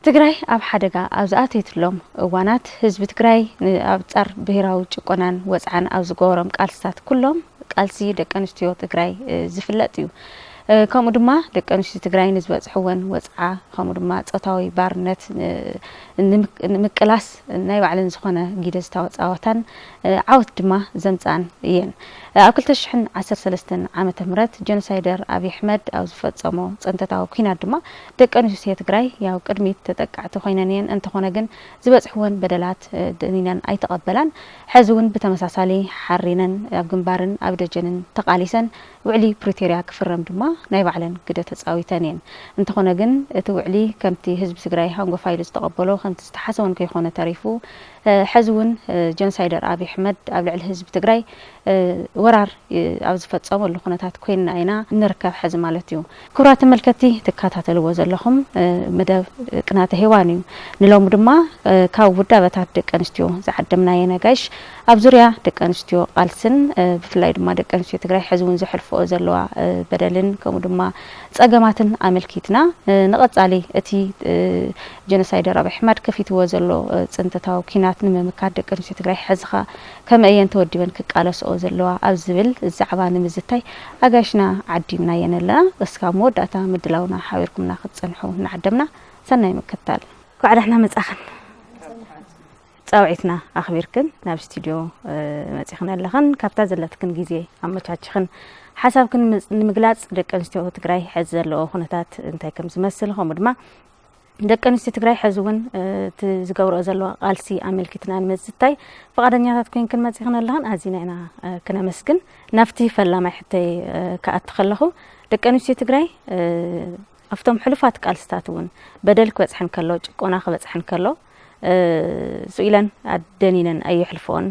ትግራይ ኣብ ሓደጋ ኣብ ዝኣተይትሎም እዋናት ህዝቢ ትግራይ ኣብ ጻር ብሄራዊ ጭቆናን ወጽዓን ኣብ ዝገበሮም ቃልስታት ኩሎም ቃልሲ ደቂ ኣንስትዮ ትግራይ ዝፍለጥ እዩ ከምኡ ድማ ደቂ ኣንስትዮ ትግራይ ንዝበጽሕወን ወጽዓ ከምኡ ድማ ጾታዊ ባርነት ንምቅላስ ናይ ባዕለን ዝኾነ ጊደ ዝተወጻወታን ዓወት ድማ ዘምጻን እየን ኣብ 2013 ዓመተ ምህረት ጀኖሳይደር አብይ አሕመድ ኣብ ዝፈጸሞ ጽንተታዊ ኩናት ድማ ደቂ ኣንስትዮ ትግራይ ያው ቅድሚት ተጠቃዕቲ ኮይነን እየን እንተኾነ ግን ዝበጽሕወን በደላት ደኒነን ኣይተቐበላን ሕዚ እውን ብተመሳሳሊ ሓሪነን ኣብ ግንባርን ኣብ ደጀንን ተቃሊሰን ውዕሊ ፕሪቶሪያ ክፍረም ድማ ናይ ባዕለን ግደ ተጻዊተን እየን እንተኾነ ግን እቲ ውዕሊ ከምቲ ህዝቢ ትግራይ ሃንጎ ፋይል ዝተቐበሎ ከምቲ ዝተሓሰበን ከይኾነ ተሪፉ ሕዚ እውን ጀኖሳይደር አብይ አሕመድ ኣብ ልዕሊ ህዝቢ ትግራይ ወራር ኣብ ዝፈጸመሉ ኩነታት ኮይንና ኢና ንርከብ ሕዚ ማለት እዩ ክቡራት ተመልከቲ ተከታተልዎ ዘለኹም መደብ ቅናተ ሄዋን እዩ ንሎም ድማ ካብ ውዳበታት ደቂ ኣንስትዮ ዝዓደምናየ ነጋሽ ኣብ ዙርያ ደቂ ኣንስትዮ ቃልስን ብፍላይ ድማ ደቂ ኣንስትዮ ትግራይ ሕዚ እውን ዝሕልፍኦ ዘለዋ በደልን ከምኡ ድማ ጸገማትን ኣመልኪትና ንቐጻሊ እቲ ጀኖሳይደር አብይ አሕመድ ከፊትዎ ዘሎ ጽንተታዊ ኩናት ንምምካት ደቂ ኣንስትዮ ትግራይ ሕዝኻ ከመየን ተወዲበን ክቃለስኦ ዘለዋ ኣብ ዝብል ዛዕባ ንምዝታይ ኣጋሽና ዓዲምና የነለና እስካብ መወዳእታ ምድላውና ሓቢርኩምና ክትጸንሑ ንዓደምና ሰናይ ምክትታል ኳዕዳሕና መጻኽን ጻውዒትና ኣኽቢርክን ናብ ስቱዲዮ መጺኽን ኣለኽን ካብታ ዘለትክን ግዜ ኣመቻችኽን ሓሳብክን ንምግላጽ ደቂ ኣንስትዮ ትግራይ ሕዚ ዘለዎ ኩነታት እንታይ ከም ዝመስል ከምኡ ድማ ደቂ ኣንስትዮ ትግራይ ሕዚ እውን እቲ ዝገብርኦ ዘለዋ ቃልሲ ኣመልኪትና ንምዝታይ ፈቃደኛታት ኮይንክን መጺኽን ኣለኽን ኣዚና ኢና ክነመስግን ናፍቲ ፈላማይ ሕተይ ከኣቲ ከለኹ ደቂ ኣንስትዮ ትግራይ ኣብቶም ሕሉፋት ቃልስታት እውን በደል ክበጽሕን ከሎ ጭቆና ክበጽሕን ከሎ ስኢለን ኣደኒነን ኣይሕልፎን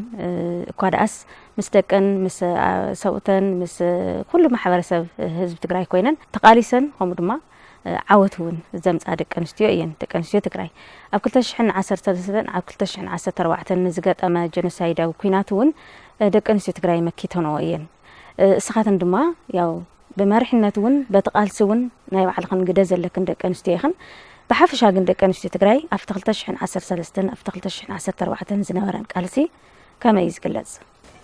እኳ ደኣስ ምስ ደቀን ምስ ሰውተን ምስ ኩሉ ማሕበረሰብ ህዝቢ ትግራይ ኮይነን ተቃሊሰን ከምኡ ድማ ዓወት እውን ዘምጻ ደቂ ኣንስትዮ እየን ደቂ ኣንስትዮ ትግራይ ኣብ 2013 ኣብ 2014 ንዝገጠመ ጀኖሳይዳዊ ኩናት እውን ደቂ ኣንስትዮ ትግራይ መኪተንኦ እየን እስኻትን ድማ ያው ብመርሕነት እውን በተቃልሲ እውን ናይ ባዕልኽን ግደ ዘለክን ደቂ ኣንስትዮ ይኽን ብሓፈሻ ግን ደቂ ኣንስትዮ ትግራይ ኣብ 2013 ኣብ 2014 ዝነበረን ቃልሲ ከመይ ዝግለጽ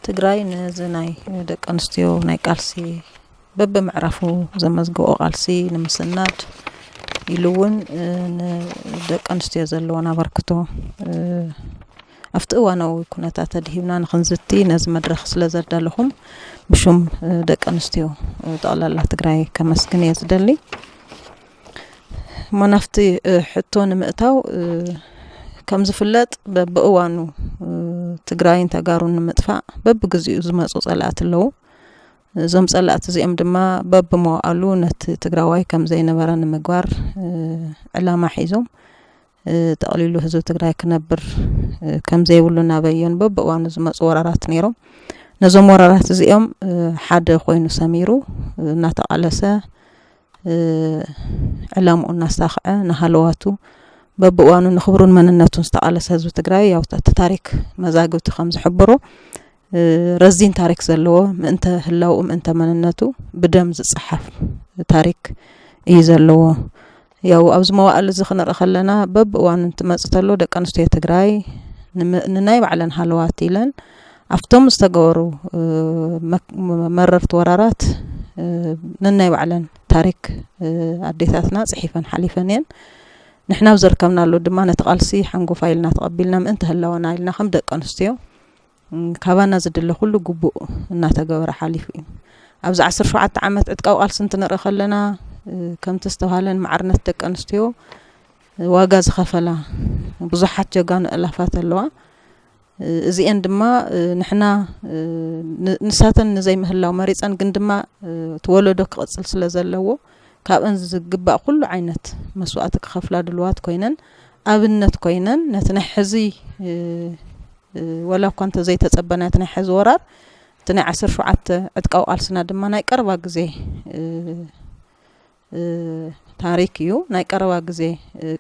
ትግራይ ነዚ ናይ ደቂ ኣንስትዮ ናይ ቃልሲ በብምዕራፉ ዘመዝግቦ ቃልሲ ንምስናድ ኢሉውን ንደቂ ኣንስትዮ ዘለዎን ኣበርክቶ ኣብቲ እዋናዊ ኩነታት ተድሂብና ንኽንዝቲ ነዚ መድረኽ ስለ ዘዳለኹም ብሹም ደቂ ኣንስትዮ ጠቕላላ ትግራይ ከመስግን እየ ዝደሊ መናፍቲ ሕቶ ንምእታው ከም ዝፍለጥ በብእዋኑ ትግራይን ተጋሩን ንምጥፋእ በብግዚኡ ዝመጹ ጸላእት ኣለዉ እዞም ጸላእት እዚኦም ድማ በብመዋእሉ ነቲ ትግራዋይ ከም ዘይነበረ ንምግባር ዕላማ ሒዞም ተቐሊሉ ህዝቢ ትግራይ ክነብር ከም ዘይብሉ ናበየን በብእዋኑ ዝመጹ ወራራት ነይሮም ነዞም ወራራት እዚኦም ሓደ ኮይኑ ሰሚሩ እናተቃለሰ ዕላምኡ እናስተኸዐ ናሃለዋቱ በብእዋኑ ንኽብሩን መንነቱን ዝተቃለሰ ህዝቢ ትግራይ ያው ታሪክ መዛግብቲ ከም ዝሕብሮ ረዚን ታሪክ ዘለዎ ምእንተ ህላው ምእንተ መንነቱ ብደም ዝጽሓፍ ታሪክ እዩ ዘለዎ ያው ኣብዚ መዋእል እዚ ክንርኢ ከለና በብእዋኑ እንትመጽእ ተሎ ደቂ ኣንስትዮ ትግራይ ንናይ ባዕለን ሃለዋት ኢለን ኣብቶም ዝተገበሩ መረርቲ ወራራት ንናይ ባዕለን ታሪክ ኣዴታትና ጽሒፈን ሓሊፈን እየን ንሕና ብዘርከብናሉ ድማ ነቲ ቃልሲ ሓንጎ ፋይልና ተቐቢልና ምእንተ ህላወና ኢልና ከም ደቂ ኣንስትዮ ካባና ዝድለ ኩሉ ግቡእ እናተገበረ ሓሊፉ እዩ ኣብዚ 17 ዓመት ዕጥቃዊ ቃልሲ እንትንርኢ ከለና ከምቲ ዝተባሃለን ማዕርነት ደቂ ኣንስትዮ ዋጋ ዝኸፈላ ብዙሓት ጀጋኑ እላፋት ኣለዋ እዚአን ድማ ንሕና ንሳተን ንዘይምህላው መሪፀን ግን ድማ ተወለዶ ክቕጽል ስለ ዘለዎ ካብን ዝግባእ ኩሉ ዓይነት መስዋዕቲ ክኸፍላ ድልዋት ኮይነን ኣብነት ኮይነን ነቲ ናይ ሕዚ ወላ እኳ እንተ ዘይተጸበና እቲ ናይ ሕዚ ወራር እቲ ናይ 17 ዕጥቃዊ ቃልስና ድማ ናይ ቀረባ ግዜ ታሪክ እዩ ናይ ቀረባ ግዜ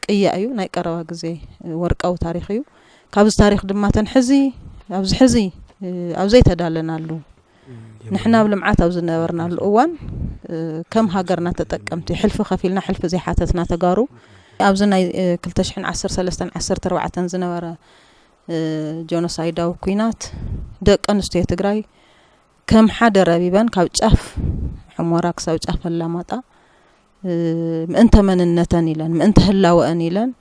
ቅያ እዩ ናይ ቀረባ ግዜ ወርቃዊ ታሪክ እዩ ካብዚ ታሪክ ድማ ተንሕዚ ኣብዚ ሕዚ ኣብ ዘይተዳለናሉ ንሕና ብልምዓት ኣብ ዝነበርናሉ እዋን ከም ሃገርና ተጠቀምቲ ሕልፊ ከፊልና ሕልፊ ዘይሓተትና ተጋሩ ኣብዝናይ 2013-14 ዝነበረ ጆኖሳይዳዊ ኩናት ደቂ ኣንስትዮ ትግራይ ከም ሓደ ረቢበን ካብ ጫፍ ሕሞራ ክሳብ ጫፍ ኣላማጣ ምእንተ መንነተን ኢለን ምእንተ ህላወአን ኢለን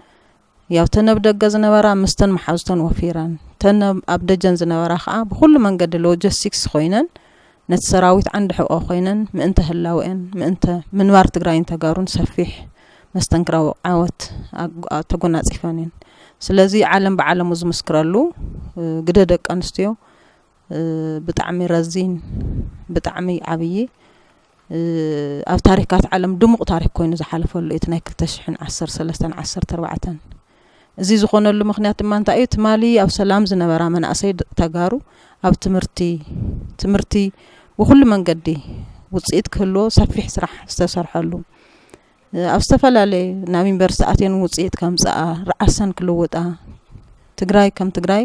ያው ተነብ ደገ ዝነበራ ምስተን መሓዙተን ወፊረን ተነብ ኣብ ደጀን ዝነበራ ከዓ ብኩሉ መንገዲ ሎጂስቲክስ ኮይነን ነቲ ሰራዊት ዓንዲ ሕቆ ኮይነን ምእንተ ህላወአን ምእንተ ምንባር ትግራይን ተጋሩን ሰፊሕ መስተንክራዊ ዓወት ተጎናፂፈን እየን ስለዚ ዓለም ብዓለሙ ዝምስክረሉ ግደ ደቂ ኣንስትዮ ብጣዕሚ ረዚን ብጣዕሚ ዓብይ ኣብ ታሪካት ዓለም ድሙቕ ታሪክ ኮይኑ ዝሓለፈሉ እቲ ናይ 2013-14 እዚ ዝኾነሉ ምክንያት ድማ እንታይ እዩ ትማሊ ኣብ ሰላም ዝነበራ መናእሰይ ተጋሩ ኣብ ትምህርቲ ብኩሉ መንገዲ ውፅኢት ክህልዎ ሰፊሕ ስራሕ ዝተሰርሐሉ ኣብ ዝተፈላለዩ ናብ ዩኒቨርሲቲ ኣትየን ውፅኢት ከምፅኣ ረዓሰን ክልውጣ ትግራይ ከም ትግራይ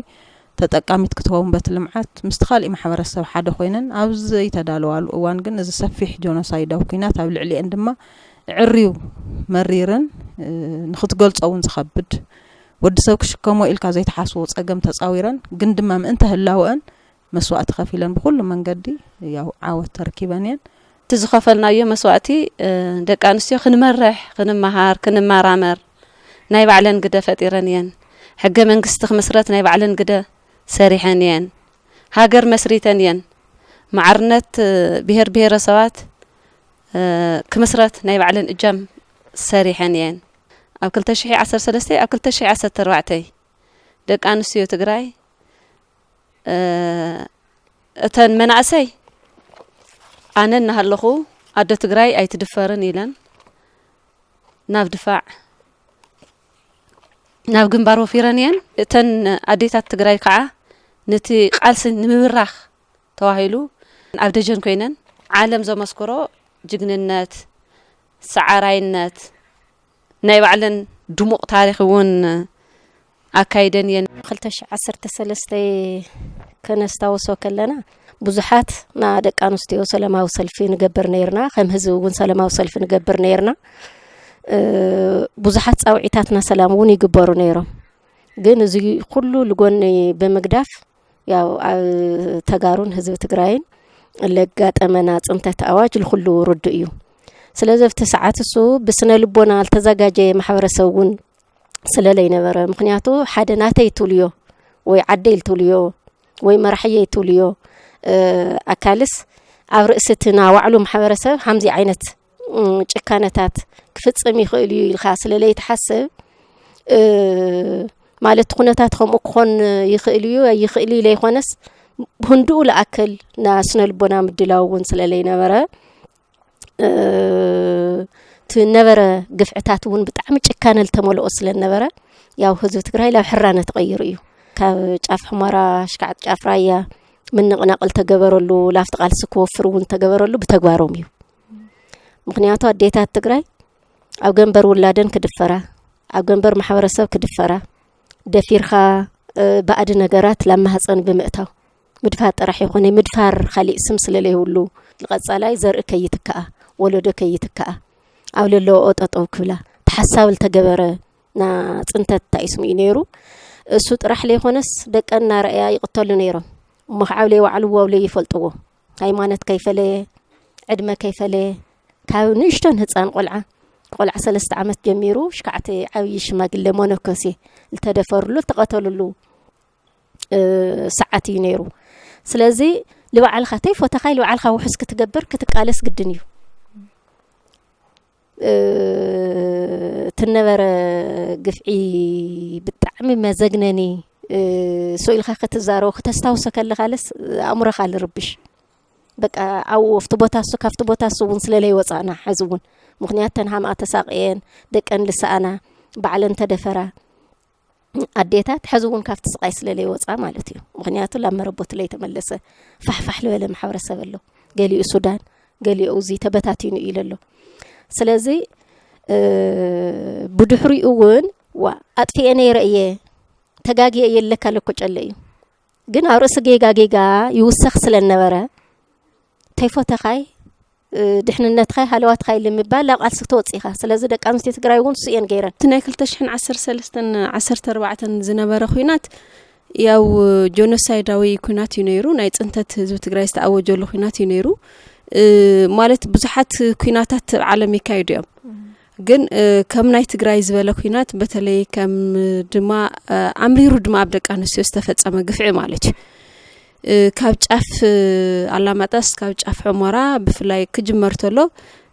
ተጠቃሚት ክትኸውን በቲ ልምዓት ምስቲ ካልእ ማሕበረሰብ ሓደ ኮይነን ኣብ ዘይተዳለዋሉ እዋን ግን እዚ ሰፊሕ ጆኖሳይዳዊ ኩናት ኣብ ልዕሊአን ድማ ዕርዩ መሪርን ንኽትገልጾ እውን ዝኸብድ ወዲ ሰብ ክሽከሞ ኢልካ ዘይተሓስቦ ፀገም ተፃዊረን ግን ድማ ምእንተ ህላወአን መስዋዕቲ ከፊለን ብኩሉ መንገዲ ያው ዓወት ተረኪበን እየን እቲ ዝኸፈልናዮ መስዋዕቲ ደቂ ኣንስትዮ ክንመርሕ ክንመሃር ክንመራመር ናይ ባዕለን ግደ ፈጢረን እየን ሕገ መንግስቲ ክምስረት ናይ ባዕለን ግደ ሰሪሐን እየን ሃገር መስሪተን እየን ማዕርነት ብሄር ብሄረሰባት ክምስረት ናይ ባዕለን እጃም ሰሪሐን እየን ኣብ 2013 ኣብ 2014 ደቂ ኣንስትዮ ትግራይ እተን መናእሰይ ኣነ እናሃለኹ ኣደ ትግራይ ኣይትድፈርን ኢለን ናብ ድፋዕ ናብ ግንባር ወፊረን እየን እተን ኣዴታት ትግራይ ከዓ ነቲ ቃልሲ ንምብራኽ ተዋሂሉ ኣብ ደጀን ኮይነን ዓለም ዘመስክሮ ጅግንነት ሰዓራይነት ናይ ባዕለን ድሙቕ ታሪክ እውን ኣካይደን እየን 2013 ከነስታውሶ ከለና ብዙሓት ና ደቂ ኣንስትዮ ሰላማዊ ሰልፊ ንገብር ነይርና ከም ህዝቢ እውን ሰላማዊ ሰልፊ ንገብር ነይርና ብዙሓት ፃውዒታትና ሰላም እውን ይግበሩ ነይሮም ግን እዚ ኩሉ ልጎኒ ብምግዳፍ ያው ተጋሩን ህዝቢ ትግራይን ለጋጠመና ፅንተት ኣዋጅ ልኩሉ ርዱ እዩ ስለዚ ኣብቲ ሰዓት እሱ ብስነ ልቦና አልተዘጋጀየ ማሕበረሰብ እውን ስለለይ ነበረ ምክንያቱ ሓደ ናተይ ትልዮ ወይ ዓደይ ትልዮ ወይ መራሕየ ትልዮ ኣካልስ ኣብ ርእስትና ዋዕሉ ማሕበረሰብ ሃምዚ ዓይነት ጭካነታት ክፍጽም ይኽእል እዩ ኢልካ ስለለይ ተሓስብ ማለት ኩነታት ከምኡ ክኾን ይኽእል እዩ ይኽእል ኢለ ይኾነስ ብህንድኡ ለኣክል ና ስነ ልቦና ምድላው እውን ስለለይ ነበረ ትነበረ ግፍዕታት እውን ብጣዕሚ ጭካነ ዝተመልኦ ስለነበረ ያው ህዝቢ ትግራይ ላብ ሕራነ ተቀይሩ እዩ ካብ ጫፍ ሕማራ ሽካዕ ጫፍ ራያ ምንቅናቅል ተገበረሉ ላፍቲ ቃልሲ ክወፍር እውን ተገበረሉ ብተግባሮም እዩ ምክንያቱ ኣዴታት ትግራይ ኣብ ገንበር ውላደን ክድፈራ ኣብ ገንበር ማሕበረሰብ ክድፈራ ደፊርካ ባዕድ ነገራት ለማህፀን ብምእታው ምድፋር ጥራሕ ይኾነ ምድፋር خلي اسم ስለለይ ሁሉ ልቀጻላይ ዘርኢ ከይትከኣ ወለዶ ከይትከኣ ኣብ ለሎ ኦጠጠው ክብላ ተሐሳብል ተገበረ ና ጽንተት ታይስሙ ይነሩ እሱ ጥራሕ ለይኾነስ ደቀና ረእያ ይቅተሉ ነይሮም መخعብለይ ዋዕሉ ወብለይ ይፈልጥዎ ሃይማኖት ከይፈለ ዕድመ ከይፈለ ካብ ንሽተን ህፃን ቆልዓ 3 ዓመት ጀሚሩ ሽካዕቲ ዓብይ ሽማግለ ሞኖኮሲ ልተደፈርሉ ተቀተሉሉ ሰዓት ይነሩ ስለዚ لبعالخ تيف وتخيل وعالخ وحس كتجبر كتقالس جدني تنبر قفعي بالتعمي مزجنني سؤال خا تزارو تستوسك اللي خالص أمره خال ربش بقى أو فتبوتاسو كفتبوتاسو ونسللي وصانا حزون مغنيات تنهم أتساقين دك أن لسانا بعلن تدفرة أديتات حزون كافت سقايس للي وصا مالتي مغنياتو لما ربوت لي تملسه فحفح له ولا محاور سبله قالي السودان قالي اوزي تبتاتينو يللو سلازي بدحري اون واطفي اني رايه تغاغي يلك لكو چلي ግን አውርስ ጌጋ يوسخ ስለነበረ ተይፎ ተኻይ ድሕንነትካ ሃለዋትካ ይልምባል ላብ ቃልሲ ተወፂኻ ስለዚ ደቂ ኣንስትዮ ትግራይ እውን ስየን ገይረን ናይ 2013 14 ዝነበረ ኩናት ያው ጆኖሳይዳዊ ኩናት እዩ ነይሩ ናይ ጽንተት ህዝቢ ትግራይ ዝተኣወጀሉ ኩናት እዩ ነይሩ ማለት ብዙሓት ኩናታት ዓለም ይካየዱ እዮም ግን ከም ናይ ትግራይ ዝበለ ኩናት በተለይ ከም ድማ ኣምሪሩ ድማ ኣብ ደቂ ኣንስትዮ ዝተፈጸመ ግፍዒ ማለት እዩ ካብ ጫፍ ኣላማጣስ ካብ ጫፍ ሑመራ ብፍላይ ክጅመር ተሎ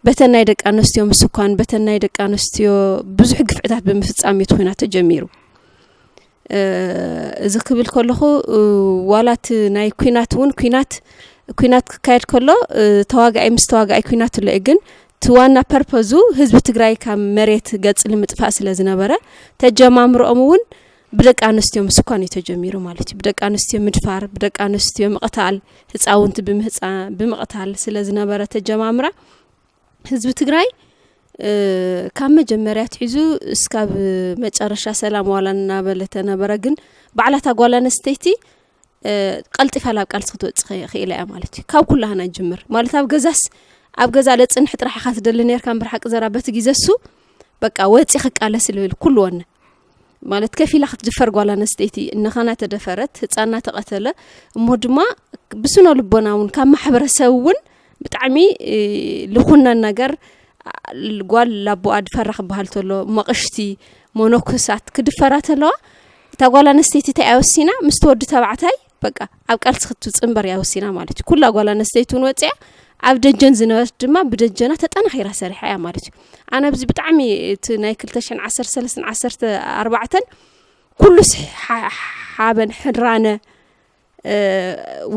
በተናይ ደቂ ኣንስትዮ ምስኳን በተናይ ደቂ ኣንስትዮ ብዙሕ ግፍዕታት ብምፍጻም እዩ ኩናት ተጀሚሩ እዚ ክብል ከለኹ ዋላት ናይ ኩናት እውን ኩናት ክካየድ ከሎ ተዋጋኣይ ምስ ተዋጋኣይ ኩናት ኣሎ ግን ትዋና ፐርፖዙ ህዝቢ ትግራይ ካብ መሬት ገጽ ንምጥፋእ ስለ ዝነበረ ተጀማምሮኦም እውን ብደቂ ኣንስትዮ ምስኳን እዩ ተጀሚሩ ማለት እዩ ብደቂ ኣንስትዮ ምድፋር ብደቂ ኣንስትዮ ምቕታል ህፃውንቲ ብምቕታል ስለ ዝነበረ ተጀማምራ ህዝቢ ትግራይ ካብ መጀመርያ ትሒዙ እስካብ መጨረሻ ሰላም ዋላና በለተ ነበረ ግን ባዕላታ ጓል ኣንስተይቲ ቀልጢፋ ላብ ቃልሲ ክትወጽእ ኽኢላ እያ ማለት እዩ ካብ ኩላህና ጅምር ማለት ኣብ ገዛ ለጽንሕ ጥራሕ ኢኻ ትደሊ ነርካ ብርሓቅ ዘራበት ግዜሱ በቃ ወፂ ክቃለስ ልብል ኩሉ ወነ ማለት ከፊላ ክትድፈር ጓል ኣንስተይቲ እንኸና ተደፈረት ህፃና ተቐተለ እሞ ድማ ብስኖ ልቦና እውን ካብ ማሕበረሰብ እውን ብጣዕሚ ልኹና ነገር ጓል ላቦኣ ድፈራ ክበሃል ተሎ መቕሽቲ ሞኖክሳት ክድፈራ ተለዋ እታ ጓል ኣንስተይቲ ተያወሲና ምስ ተወዲ ተባዕታይ በቃ ኣብ ቃልሲ ክትጽንበር ያወሲና ማለት እዩ ኩላ ጓል ኣንስተይቲ እውን ወፂያ ኣብ ደጀን ዝነበረት ድማ ብደጀና ተጠናኺራ ሰሪሓ እያ ማለት እዩ ኣነ ብዚ ብጣዕሚ እቲ ናይ 2013 14 ኩሉ ሓበን ሕድራነ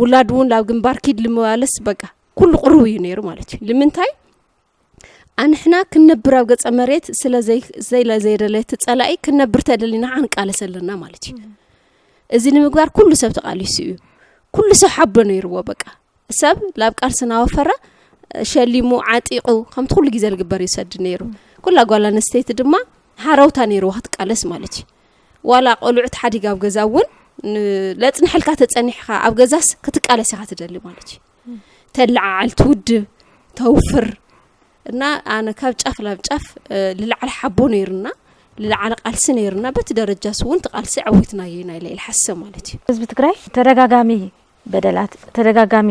ውላድ እውን ላብ ግንባር ኪድ ልመዋለስ በቃ ኩሉ ቅርብ እዩ ነይሩ ማለት እዩ ንምንታይ ኣንሕና ክንነብር ኣብ ገጸ መሬት ስለ ዘይደለየት ጸላኢ ክንነብር ተደሊና አንቃለስ ኣለና ማለት እዩ እዚ ንምግባር ኩሉ ሰብ ተቃሊሱ እዩ ኩሉ ሰብ ሓቦ ነይርዎ በቃ ሰብ ላብ ቃልስና ወፈረ ሸሊሙ ዓጢቁ ከምቲ ኩሉ ግዜ ዝግበር ይሰድ ነይሩ ኩላ ጓል ኣንስተይቲ ድማ ሓረውታ ነይሩ ክትቃለስ ማለት እዩ ዋላ ቆልዑት ሓዲጋ ኣብ ገዛ እውን ለጽንሕልካ ተጸኒሕካ ኣብ ገዛስ ክትቃለስ ኢኻ ትደሊ ማለት እዩ ተልዓል ትውድብ ተውፍር እና ኣነ ካብ ጫፍ ላብ ጫፍ ልልዓል ሓቦ ነይርና ልልዓል ቃልሲ ነይርና በቲ ደረጃስ እውን ተቃልሲ ዓዊትና ይና ኢለ ይልሓስብ ማለት እዩ ህዝቢ ትግራይ ተደጋጋሚ በደላት ተደጋጋሚ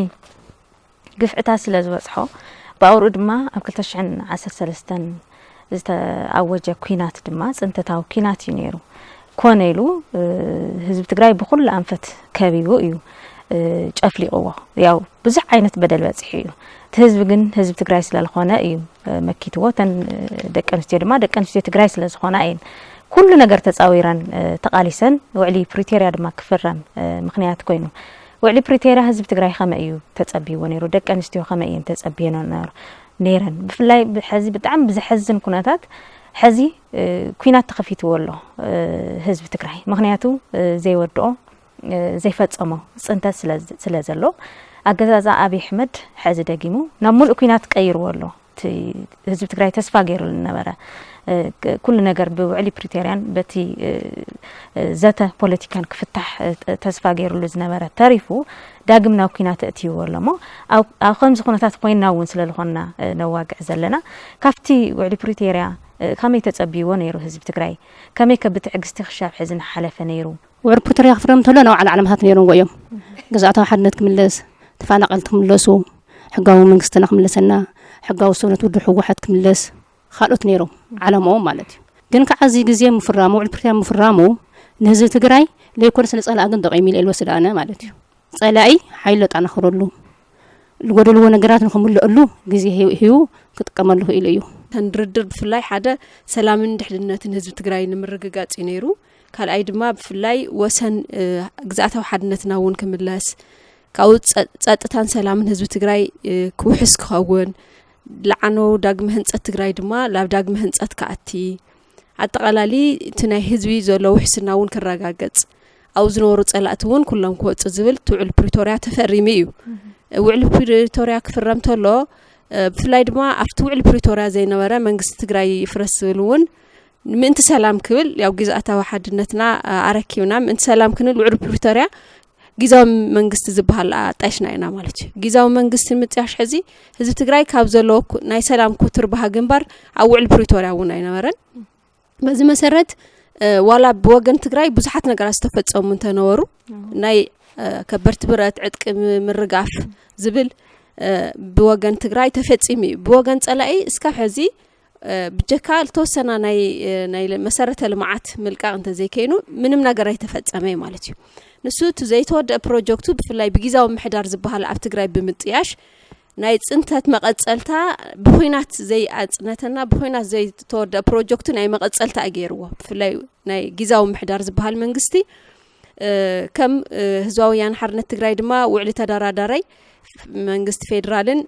ግፍዕታት ስለ ዝበጽሖ ባውሩ ድማ ኣብ 2013 ዝተኣወጀ ኩናት ድማ ጽንተታዊ ኩናት እዩ ነይሩ ኮነ ኢሉ ህዝቢ ትግራይ ብኩሉ ኣንፈት ከቢቡ እዩ ጨፍሊቕዎ ያው ብዙሕ ዓይነት በደል በጽሒ እዩ ህዝቢ ግን ህዝቢ ትግራይ ስለዝኾነ እዩ መኪትዎ ተን ደቂ ኣንስትዮ ድማ ደቂ ኣንስትዮ ትግራይ ስለዝኾነ እየን ኩሉ ነገር ተጻዊረን ተቃሊሰን ውዕሊ ፕሪቶሪያ ድማ ክፍረም ምክንያት ኮይኑ ውዕሊ ፕሪቶሪያ ህዝቢ ትግራይ ከመይ እዩ ተጸቢይዎ ነይሩ ደቂ ኣንስትዮ ከመይ እየን ተጸቢየን ነይረን ብፍላይ ሕዚ ብጣዕሚ ብዝሕዝን ኩነታት ሕዚ ኩናት ተኸፊትዎ ኣሎ ህዝቢ ትግራይ ምክንያቱ ዘይወድኦ ዘይፈጸሞ ጽንተት ስለ ዘሎ ኣገዛዛ ኣብይ ኣሕመድ ሕዚ ደጊሙ ናብ ሙሉእ ኩናት ቀይርዎ ኣሎ ህዝቢ ትግራይ ተስፋ ገይሩ ዝነበረ ኩሉ ነገር ብውዕሊ ፕሪቶሪያን በቲ ዘተ ፖለቲካን ክፍታሕ ተስፋ ገይሩሉ ዝነበረ ተሪፉ ዳግም ናብ ኩናት እትይዎ ኣሎሞ ኣብ ከምዚ ኩነታት ኮይና እውን ስለዝኾንና ነዋግዕ ዘለና ካብቲ ውዕሊ ፕሪቶሪያ ከመይ ተጸቢይዎ ነይሩ ህዝቢ ትግራይ ከመይ ከብትዕግስቲ ክሻብ ሕዚ ሓለፈ ነይሩ ውዕሊ ፕሪቶሪያ ክፍረም ተሎ ናብ ዓለማት ነይሩን ጎዮም ግዛዕታዊ ሓድነት ክምለስ ተፈናቀልቲ ክምለሱ ሕጋዊ መንግስትና ክምለሰና ሕጋዊ ሰውነት ውድብ ሕወሓት ክምለስ ካልኦት ነይሮም ዓለማዎም ማለት እዩ ግን ከዓዚ ግዜ ምፍራሙ ውዕሊ ፕሪቶሪያ ምፍራሙ ንህዝቢ ትግራይ ለይኮነ ስለ ጸላኢ ግን ደቂሙ ኢለ ወስዳነ ማለት እዩ ጸላኢ ሓይሎ ጣናኽረሉ ልጎደልዎ ነገራት ንከምልአሉ ግዜ ህዩ ክጥቀመሉ ኢሉ እዩ ተንድርድር ብፍላይ ሓደ ሰላምን ድሕንነትን ህዝቢ ትግራይ ንምርግጋጽ ነይሩ ካልኣይ ድማ ብፍላይ ወሰን ግዛዕታዊ ሓድነትና እውን ክምለስ ካው ጸጥታን ሰላምን ህዝቢ ትግራይ ክውሕስ ክኸውን ለዓኖ ዳግመ ህንጸት ትግራይ ድማ ላብ ዳግመ ህንጸት ከኣቲ ኣጠቃላሊ እቲ ናይ ህዝቢ ዘሎ ውሕስና እውን ክረጋገጽ ኣብ ዝነበሩ ጸላእቲ እውን ኩሎም ክወጽእ ዝብል ውዕሊ ፕሪቶሪያ ተፈሪሙ እዩ ውዕሊ ፕሪቶሪያ ክፍረም ተሎ ብፍላይ ድማ ኣብቲ ውዕሊ ፕሪቶሪያ ዘይነበረ መንግስቲ ትግራይ ይፍረስ ዝብል እውን ምእንቲ ሰላም ክብል ያው ግዛዕታዊ ሓድነትና ኣረኪብና ምእንቲ ሰላም ክንብል ውዕሊ ፕሪቶሪያ ጊዜያዊ መንግስቲ ዝበሃል ጣይሽና ኢና ማለት እዩ ጊዜያዊ መንግስቲ ምጥያሽ ሕዚ ህዝቢ ትግራይ ካብ ዘሎ ናይ ሰላም ኩትር ባህ ግንባር ኣብ ውዕል ፕሪቶሪያ እውን ኣይነበረን በዚ መሰረት ዋላ ብወገን ትግራይ ብዙሓት ነገራት ዝተፈጸሙ እንተነበሩ ናይ ከበርት ብረት ዕጥቂ ምርጋፍ ዝብል ብወገን ትግራይ ተፈጺሙ ብወገን ጸላኢ እስካብ ሕዚ ብጀካ ልተወሰና ናይ መሰረተ ልምዓት ምልቃቅ እንተ ዘይከይኑ ምንም ነገር ኣይተፈጸመ ማለት እዩ ንሱ ዘይተወደአ ፕሮጀክቱ ብፍላይ ብጊዜያዊ ምሕዳር ዝበሃል ኣብ ትግራይ ብምጥያሽ ናይ ጽንተት መቀጸልታ ብኹናት ዘይኣጽነተና ብኹናት ዘይተወደአ ፕሮጀክቱ ናይ መቀጸልታ ኣገይርዎ ብፍላይ ናይ ጊዜያዊ ምሕዳር ዝበሃል መንግስቲ ከም ህዝባዊ ወያነ ሓርነት ትግራይ ድማ ውዕሊ ተደራዳራይ መንግስቲ ፌደራልን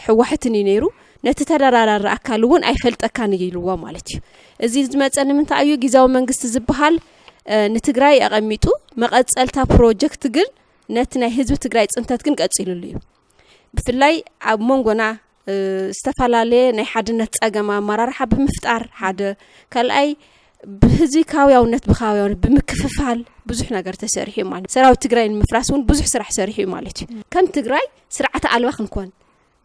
ሕወሓትን ነይሩ ነቲ ተደራዳሪ ኣካል እውን ኣይፈልጠካን ይልዎ ማለት እዩ እዚ ዝመጸን ምንታይ እዩ ጊዜያዊ መንግስቲ ዝበሃል ንትግራይ ኣቐሚጡ መቀጸልታ ፕሮጀክት ግን ነቲ ናይ ህዝቢ ትግራይ ጽንተት ግን ቀጺሉሉ እዩ ብፍላይ ኣብ መንጎና ዝተፈላልየ ናይ ሓድነት ጸገማ ኣመራርሓ ብምፍጣር ሓደ ካልኣይ ብህዝቢ ካውያውነት ብኻውያውነት ብምክፍፋል ብዙሕ ነገር ተሰሪሑ ማለት ሰራዊት ትግራይ ንምፍራስ እውን ብዙሕ ስራሕ ሰሪሑ ማለት እዩ ከም ትግራይ ስርዓት ኣልባ ክንኮን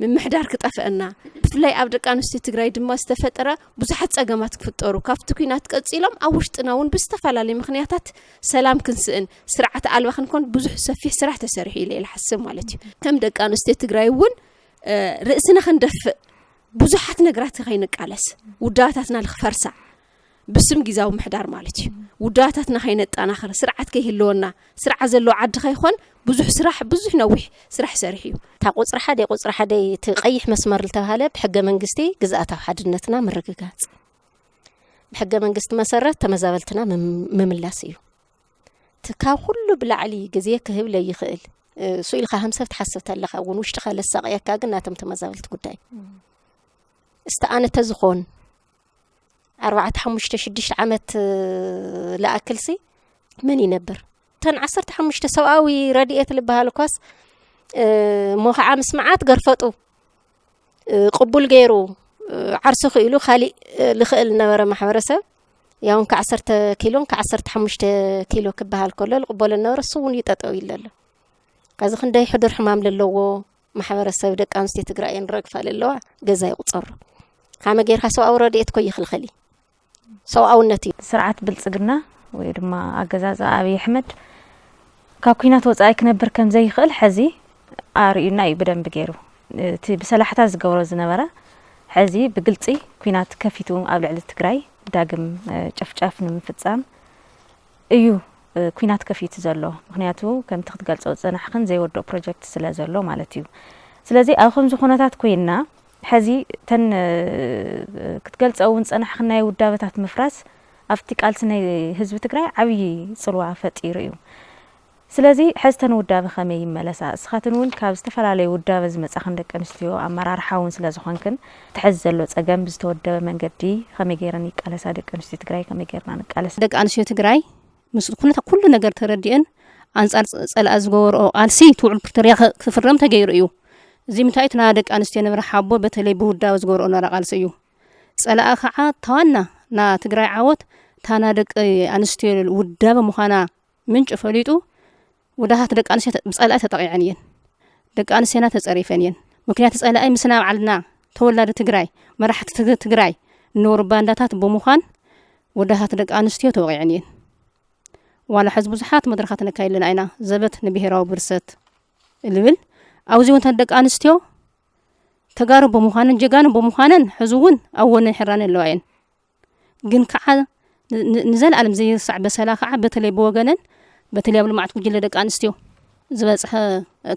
ምምሕዳር ክጠፍአና ብፍላይ ኣብ ደቂ ኣንስትዮ ትግራይ ድማ ዝተፈጠረ ብዙሓት ጸገማት ክፍጠሩ ካብቲ ኩናት ቀጺሎም ኣብ ውሽጥና እውን ብዝተፈላለዩ ምኽንያታት ሰላም ክንስእን ስርዓት ኣልባ ክንኮን ብዙሕ ሰፊሕ ስራሕ ተሰሪሑ ኢለ ይሓስብ ማለት እዩ ከም ደቂ ኣንስትዮ ትግራይ እውን ርእስና ክንደፍእ ብዙሓት ነገራት ከይንቃለስ ውዳታትና ልኽፈርሳ ብስም ጊዜያዊ ምሕዳር ማለት እዩ ውዳታትና ከይነጣናኽር ስርዓት ከይህልወና ስርዓት ዘለዎ ዓዲ ከይኾን ብዙሕ ስራሕ ብዙሕ ነዊሕ ስራሕ ሰሪሕ እዩ تا قصر حدا تقيح مسمار التهالة بحق منجستي جزءاتها حدنتنا من رجعات بحق منجست مسرت تمزابلتنا من ملاسيو تكاو كله بالعلي جزية كهب لا يخيل سؤال خهم سفت حسبت الله خون واشتغل الساقية كأجنا تم تمزابلت قداي استأنا تزخون 4 عمت لا أكلسي من ينبر تن 10 سواوي رديئة لبهالكاس موخع مسمعات قرفتو قبول غيرو عرسو خيلو خالي لخيل نبرة محبرسة يوم كعسرت كيلو كعسرت 5 كيلو كبها الكل قبول النور الصون يتطوي لله قازخ نداي حضر حمام للو محبرسة بدك انستي تقراين رقفه للو جزا يقصر كما غير خاصو اوراديت كو يخلخلي سو اونتي سرعه بلصقنا ወይ ድማ አገዛዛ አብይ አህመድ ካብ ኩናት ወጻኢ ክነብር ከም ዘይኽእል ሕዚ ኣርዩና እዩ በደንብ ገይሩ እቲ ብሰላሕታ ዝገብሮ ዝነበረ ሕዚ ብግልጺ ኩናት ከፊቱ ኣብ ልዕሊ ትግራይ ዳግም ጨፍጫፍ ንምፍጻም እዩ ኩናት ከፊቱ ዘሎ ምክንያቱ ከም ትኽትገልጾ ጽናሕክን ዘይወደኦ ፕሮጀክት ስለ ዘሎ ማለት እዩ ስለዚ ኣብ ከምዚ ኩነታት ኮይና ሕዚ ተን ክትገልጾውን ጽናሕክን ናይ ውዳበታት ምፍራስ ኣብቲ ቃልሲ ናይ ህዝቢ ትግራይ ዓብይ ጽልዋ ፈጢሩ እዩ ስለዚህ حزتن ودابه خمي ملسا اسخاتن ون ካብ ዝተፈላለዩ ውዳበ ዝመጻኸን ደቂ ኣንስትዮ ኣመራርሓውን ስለ ዝኾንክን ትሕዘሎ ጸገም ብዝተወደበ መንገዲ ከመይ ገይረን ይቃለሳ ደቂ ኣንስትዮ ትግራይ ከመይ ገይርና ንቃለሳ ደቂ ኣንስትዮ ትግራይ ምስ ኩነታ ኩሉ ነገር ተረዲአን አንጻር ጸላእ ዝገበርኦ ቃልሲ ትውዕል ፕሪቶሪያ ክፍረም ተገይሩ እዩ እዚ ምንታይትና ደቂ ኣንስትዮ ንብረሓቦ በተለይ ብውዳበ ዝገበርኦ ነራ ቃልሲ እዩ ጸላእ ከዓ ተዋና ና ትግራይ ዓወት ታና ደቂ ኣንስትዮ ውዳበ ምዃና ምንጭ ፈሊጡ ወዳሃት ደቂ ኣንስትዮ ጸላእ ተጠቂዐን እየን ደቂ ኣንስትዮና ተጸሪፈን እየን ምክንያት ጸላእ ምስና ባዕልና ተወላዲ ትግራይ መራሕቲ ትግራይ ኖር ባንዳታት ብምዃን ወዳሃት ደቂ ኣንስትዮ ተወቂዐን እየን ዋላ ሕዝ ብዙሓት መድረኻት ነካይልና ኢና ዘበት ንብሔራዊ ብርሰት ልብል ኣብዚ ወንታ ደቂ ኣንስትዮ ተጋሩ ብምዃነን ጀጋኑ ብምዃነን ሕዝውን ኣወነን ሕራን ኣለዋየን ግን ከዓ ንዘለዓለም ዘይርሳዕ በሰላ ከዓ በተለይ ብወገነን በተለይ ኣብ ልማዓት ጉጅለ ደቂ ኣንስትዮ ዝበጽሐ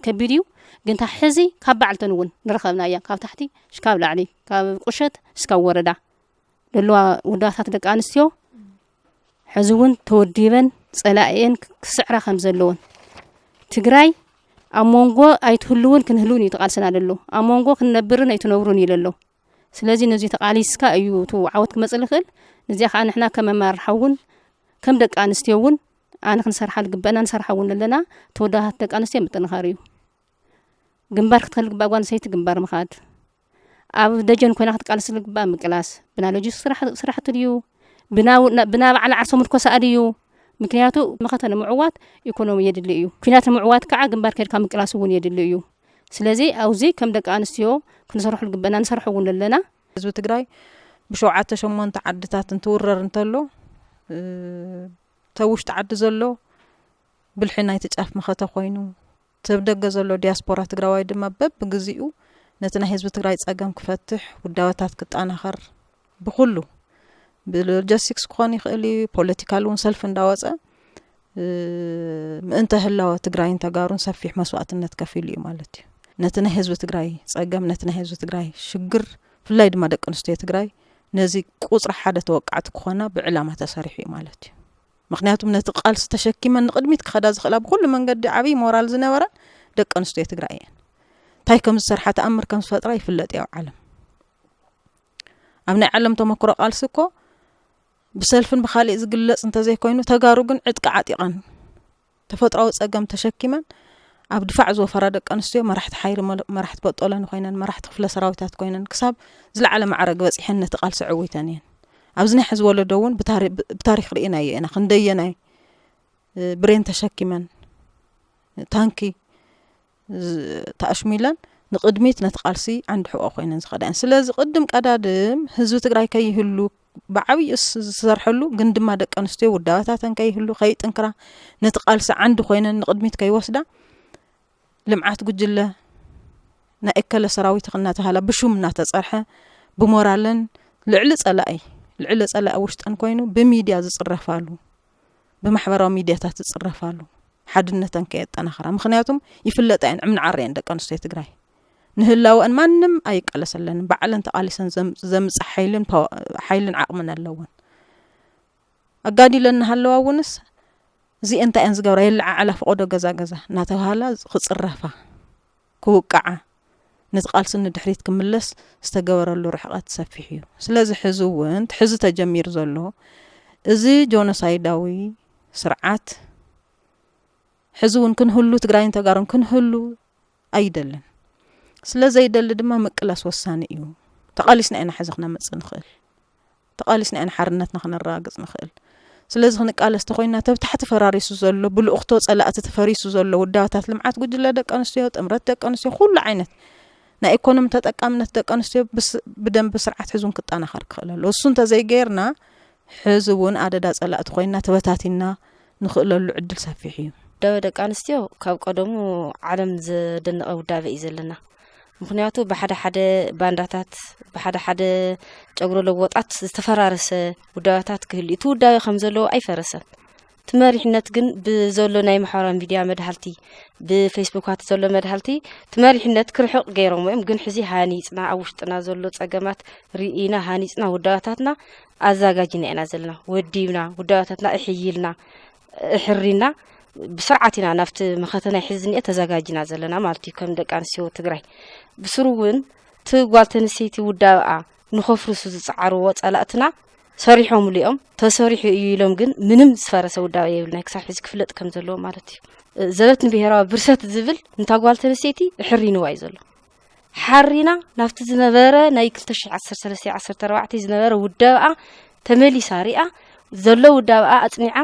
ከቢድ እዩ ግን ታ ሕዚ ካብ በዓልተን እውን ንረኸብና እያ ካብ ታሕቲ ሽካብ ላዕሊ ካብ ቁሸት እስካብ ወረዳ ደልዋ ውዳታት ደቂ ኣንስትዮ ሕዚ እውን ተወዲበን ጸላእየን ክስዕራ ከም ዘለወን ትግራይ ኣብ መንጎ ኣይትህልውን ክንህልውን እዩ ተቃልሰና ዘሎ ኣብ መንጎ ክንነብርን ኣይትነብሩን ይለሎ ስለዚ ነዚ ተቃሊስካ እዩ ቱ ዓወት ክመጽእ ልኽእል ነዚያ ከዓ ንሕና ከም ኣመራርሓውን ከም ደቂ ኣንስትዮ እውን ኣነ ክንሰርሓ ልግበአና ንሰርሓውን ኣለና ተወዳሃት ደቂ ኣንስትዮ ምጥንኻር እዩ ግንባር ክትከል ግባእ ጓል ሰይቲ ግንባር ምኻድ ኣብ ደጀን ኮይና ክትቃልስ ልግባእ ምቅላስ ብና ሎጂስቲክ ስራሕቲ ድዩ ብና ባዕላ ዓርሶ ምትኮሳ ድዩ ምክንያቱ መኸተነ ምዕዋት ኢኮኖሚ የድሊ እዩ ኩናት ምዕዋት ከዓ ግንባር ከድካ ምቅላስ እውን የድሊ እዩ ስለዚ አውዚ ከም ደቂ አንስትዮ ክንሰርሑ ግበና ንሰርሑ እውን ለና ህዝቢ ትግራይ ብሸውዓተ ሸሞንተ ዓድታት እንትውረር እንተሎ ተውሽጢ ዓዲ ዘሎ ብልሒ ናይ ተጫፍ መኸተ ኮይኑ ተብደገ ዘሎ ዲያስፖራ ትግራዋይ ድማ በብግዚኡ ነቲ ናይ ህዝቢ ትግራይ ጸገም ክፈትሕ ውዳወታት ክጣናኸር ብኩሉ ብሎጂስቲክስ ክኾን ይኽእል ፖለቲካል እውን ሰልፍ እንዳወፀ ምእንተ ህላወ ትግራይን ተጋሩን ሰፊሕ መስዋዕትነት ከፊሉ እዩ ማለት እዩ ነቲ ናይ ህዝቢ ትግራይ ጸገም ነቲ ናይ ህዝቢ ትግራይ ሽግር ፍላይ ድማ ደቂ ኣንስትዮ ትግራይ ነዚ ቁጽሪ ሓደ ተወቃዕቲ ክኾና ብዕላማ ተሰሪሑ እዩ ማለት እዩ ምክንያቱም ነቲ ቃልሲ ተሸኪመን ንቅድሚት ክኸዳ ዝኽእላ ብኩሉ መንገዲ ዓብይ ሞራል ዝነበረ ደቂ ኣንስትዮ ትግራይ እየን እንታይ ከም ዝሰርሓ ተኣምር ከም ዝፈጥራ ይፍለጥ እዩ ዓለም ኣብ ናይ ዓለም ተመክሮ ቃልሲ እኮ ብሰልፍን ብኻሊእ ዝግለጽ እንተዘይኮይኑ ተጋሩ ግን ዕጥቂ ዓጢቐን ተፈጥራዊ ጸገም ተሸኪመን ኣብ ድፋዕ ዝወፈራ ደቂ ኣንስትዮ መራሕቲ ሓይሊ መራሕቲ በጦለን ኮይነን መራሕቲ ክፍለ ሰራዊታት ኮይነን ክሳብ ዝለዓለ ማዕረግ በፂሐን ነቲ ቃልሲ ዕዊተን እየን ኣብዚ ናይ ሕዚ ወለዶ እውን ብታሪክ ርኢና ኢና ክንደየናይ ብሬን ተሸኪመን ታንኪ ተኣሽሚለን ንቅድሚት ነቲ ቃልሲ ዓንዲ ሕቆ ኮይነን ዝኸዳን ስለዚ ቅድም ቀዳድም ህዝቢ ትግራይ ከይህሉ ብዓብይ ዝሰርሐሉ ግን ድማ ደቂ ኣንስትዮ ውዳባታተን ከይህሉ ከይጥንክራ ነቲ ቃልሲ ዓንዲ ኮይነን ንቅድሚት ከይወስዳ ልምዓት ጉጅለ ናይ እከለ ሰራዊት እናተሃላ ብሹም እናተጸርሐ ብሞራልን ልዕሊ ጸላኢ ውሽጠን ኮይኑ ብሚድያ ዝጽረፋሉ ብማሕበራዊ ሚድያታት ዝጽረፋሉ ሓድነተን ከየጠናኸራ ምክንያቱም ይፍለጣን እምንዓረየን ደቂ ኣንስትዮ ትግራይ ንህላወን ማንም ኣይቃለሰለን ባዕለን ተቃሊሰን ዘምጽእ ሓይልን ዓቕምን ኣለወን ኣጋዲለን ሃለዋ ውንስ እዚ እንታይን ዝገብራ የለዓላ ፈቆዶ ገዛ እናተባሃላ ክጽረፋ ክውቃዓ ነቲ ቃልሲ ንድሕሪት ክምለስ ዝተገበረሉ ርሕቀት ሰፊሕ እዩ ስለዚ ሕዚ እውን ሕዚ ተጀሚር ዘሎ እዚ ጆኖሳይዳዊ ስርዓት ሕዚ እውን ክንህሉ ትግራይን ተጋሩን ክንህሉ ኣይደልን ስለዚ ይደል ድማ ምቅላስ ወሳኒ እዩ ተቃሊስና ኢና ሕዚ ክነመጽእ ንኽእል ተቃሊስና ኢና ሓርነትና ክነራግጽ ንኽእል ስለዚ ክንቃለስ ተኮይና ተብታሕቲ ፈራሪሱ ዘሎ ብልኡኽቶ ጸላእቲ ተፈሪሱ ዘሎ ውዳዋታት ልምዓት ጉጅለ ደቂ ኣንስትዮ ጥምረት ደቂ ኣንስትዮ ኩሉ ዓይነት ናይ ኢኮኖሚ ተጠቃምነት ደቂ ኣንስትዮ ብደንብ ስርዓት ሕዙን ክጣናኸር ክኽእለሉ እሱ እንተዘይገይርና ሕዚ እውን ኣደዳ ጸላእቲ ኮይና ተበታቲና ንኽእለሉ ዕድል ሰፊሕ እዩ ደቂ ኣንስትዮ ካብ ቀደሙ ዓለም ዘደነቐ ውዳበ እዩ ዘለና ምክንያቱ ብሓደ ባንዳታት ብሓደ ጨጉሮ ለወጣት ዝተፈራረሰ ውዳባታት ክህሉ እቲ ውዳበ ከም ዘለዎ ኣይፈረሰን ትመሪሕነት ግን ብዘሎ ናይ ማሕበራዊ ሚድያ መድሃልቲ ብፌስቡካት ዘሎ መድሃልቲ ትመሪሕነት ክርሕቕ ገይሮም እዮም ግን ሕዚ ሃኒጽና ኣብ ውሽጥና ዘሎ ጸገማት ርኢና ሃኒጽና ውዳባታትና ኣዘጋጅና ኢና ዘለና ወዲብና ውዳባታትና እሕይልና እሕሪና ብስርዓት ኢና ናፍቲ መኸተናይ ሕዝኒኤ ተዘጋጅና ዘለና ማለት እዩ ከም ደቂ ኣንስትዮ ትግራይ ብስሩ እውን ትጓል ተንስተይቲ ውዳብኣ ንኸፍርሱ ዝፅዓርዎ ጸላእትና ሰሪሖም ልኦም ተሰሪሑ እዩ ኢሎም ግን ምንም ዝፈረሰ ውዳበ የብልና ክሳብ ሕዚ ክፍለጥ ከም ዘለዎ ማለት እዩ ዘበት ንብሄራዊ ብርሰት ዝብል እንታጓል ተንስተይቲ እሕሪንዋ እዩ ዘሎ ሓሪና ናፍቲ ዝነበረ ናይ 2013 14 ዝነበረ ውዳብኣ ተመሊሳ ሪኣ ዘሎ ውዳብኣ ኣጽኒዓ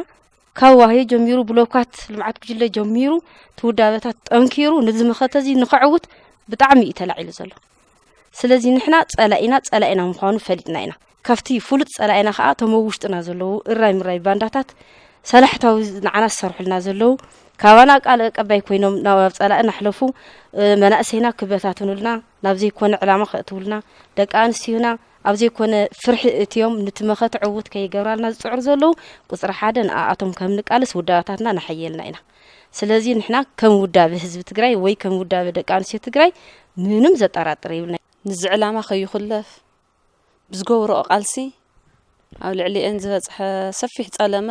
ካብ ዋህይ ጀሚሩ ብሎካት ልምዓት ጉጅለ ጀሚሩ ትውዳበታት ጠንኪሩ ንዝመኸተዚ ንኽዕውት ብጣዕሚ እዩ ተላዒሉ ዘሎ ስለዚ ንሕና ጸላኢና ምዃኑ ፈሊጥና ኢና ካፍቲ ፍሉጥ ጸላኢና ከዓ ተመውሽጥና ዘለዉ እራይ ምራይ ባንዳታት ሰላሕታዊ ንዓና ዝሰርሑልና ዘለዉ ካባና ቃል ቀባይ ኮይኖም ናብ ጸላእና ኣሕለፉ መናእሰይና ክበታትኑልና ናብ ዘይኮነ ዕላማ ከእትውልና ደቂ ኣንስትዮና ኣብ ዘይኮነ ፍርሒ እትዮም ንትመኸት ዕውት ከይገብራልና ዝጽዕር ዘለዉ ቁጽሪ ሓደ ንኣቶም ከም ንቃልስ ውዳባታትና ናሐየልና ኢና ስለዚ ንሕና ከም ውዳበ ህዝቢ ትግራይ ወይ ከም ውዳበ ደቂ ኣንስትዮ ትግራይ ምንም ዘጠራጥር ይብልና ንዝዕላማ ከይኹለፍ ብዝገብሮ ቃልሲ ኣብ ልዕሊአን ዝበጽሐ ሰፊሕ ጸለመ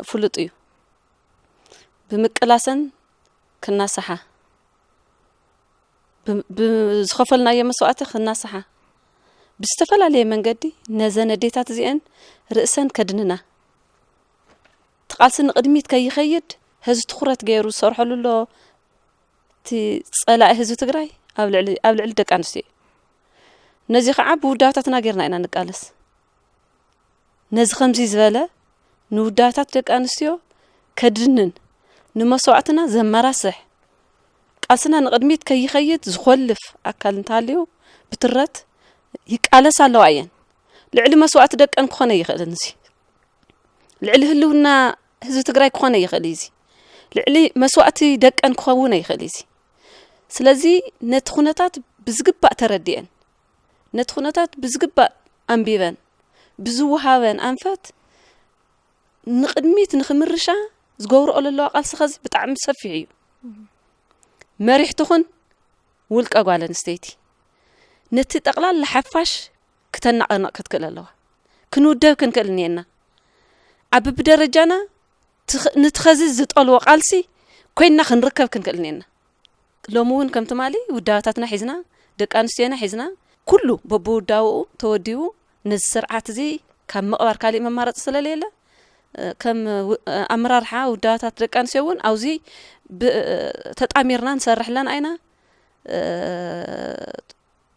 ፍሉጥ እዩ ብምቅላሰን ክናሰሓ ብዝኸፈልናዮ መስዋዕቲ ክናሰሓ ብዝተፈላለየ መንገዲ ነዘን ኣዴታት እዚአን ርእሰን ከድንና ትቃልሲ ንቅድሚት ከይኸይድ ህዝቢ ትኩረት ገይሩ ዝሰርሐሉ ሎ እቲ ጸላኢ ህዝቢ ትግራይ ኣብ ልዕሊ ደቂ ኣንስትዮ ነዚ ከዓ ብውዳባታትና ጌርና ኢና ንቃለስ ነዚ ከምዚ ዝበለ ንውዳታት ደቂ ኣንስትዮ ከድንን ንመስዋዕትና ዘመራስሕ ቃልስና ንቅድሚት ከይኸይድ ዝኸልፍ ኣካል እንታልዩ ብትረት ይቃለስ ኣለዋ እየን ልዕሊ መስዋዕት ደቀን ክኾነ ይኽእልን እዚ ልዕሊ ህልውና ህዝቢ ትግራይ ክኾነ ይኽእል እዚ ልዕሊ መስዋዕቲ ደቀን ክኸውን ይኽእል እዚ ስለዚ ነቲ ኩነታት ብዝግባእ ተረዲአን ነቲ ኩነታት ብዝግባእ ኣንቢበን ብዝወሃበን ኣንፈት ንቅድሚት ንኽምርሻ ዝገብርኦ ዘለዋ ቃልሲ ኸዚ ብጣዕሚ ሰፊሕ እዩ መሪሕትኹን ውልቀ ጓል ኣንስተይቲ ነቲ ጠቕላላ ሓፋሽ ክተናቐነቕ ክትክእል ኣለዋ ክንውደብ ክንክእል እኒአና ኣብ ብደረጃና ንትኸዚ ዝጠልዎ ቃልሲ ኮይና ክንርከብ ክንክእል እኒአና ሎሚ እውን ከም ትማሊ ውዳባታትና ሒዝና ደቂ ኣንስትዮና ሒዝና ኩሉ በብውዳብኡ ተወዲቡ ነዚ ስርዓት እዚ ካብ ምቕባር ካሊእ መማረፂ ስለለየለ ከም ኣመራርሓ ውዳባታት ደቂ ኣንስትዮ እውን ኣብዚ ተጣሚርና ንሰርሕ ኣለና ኢና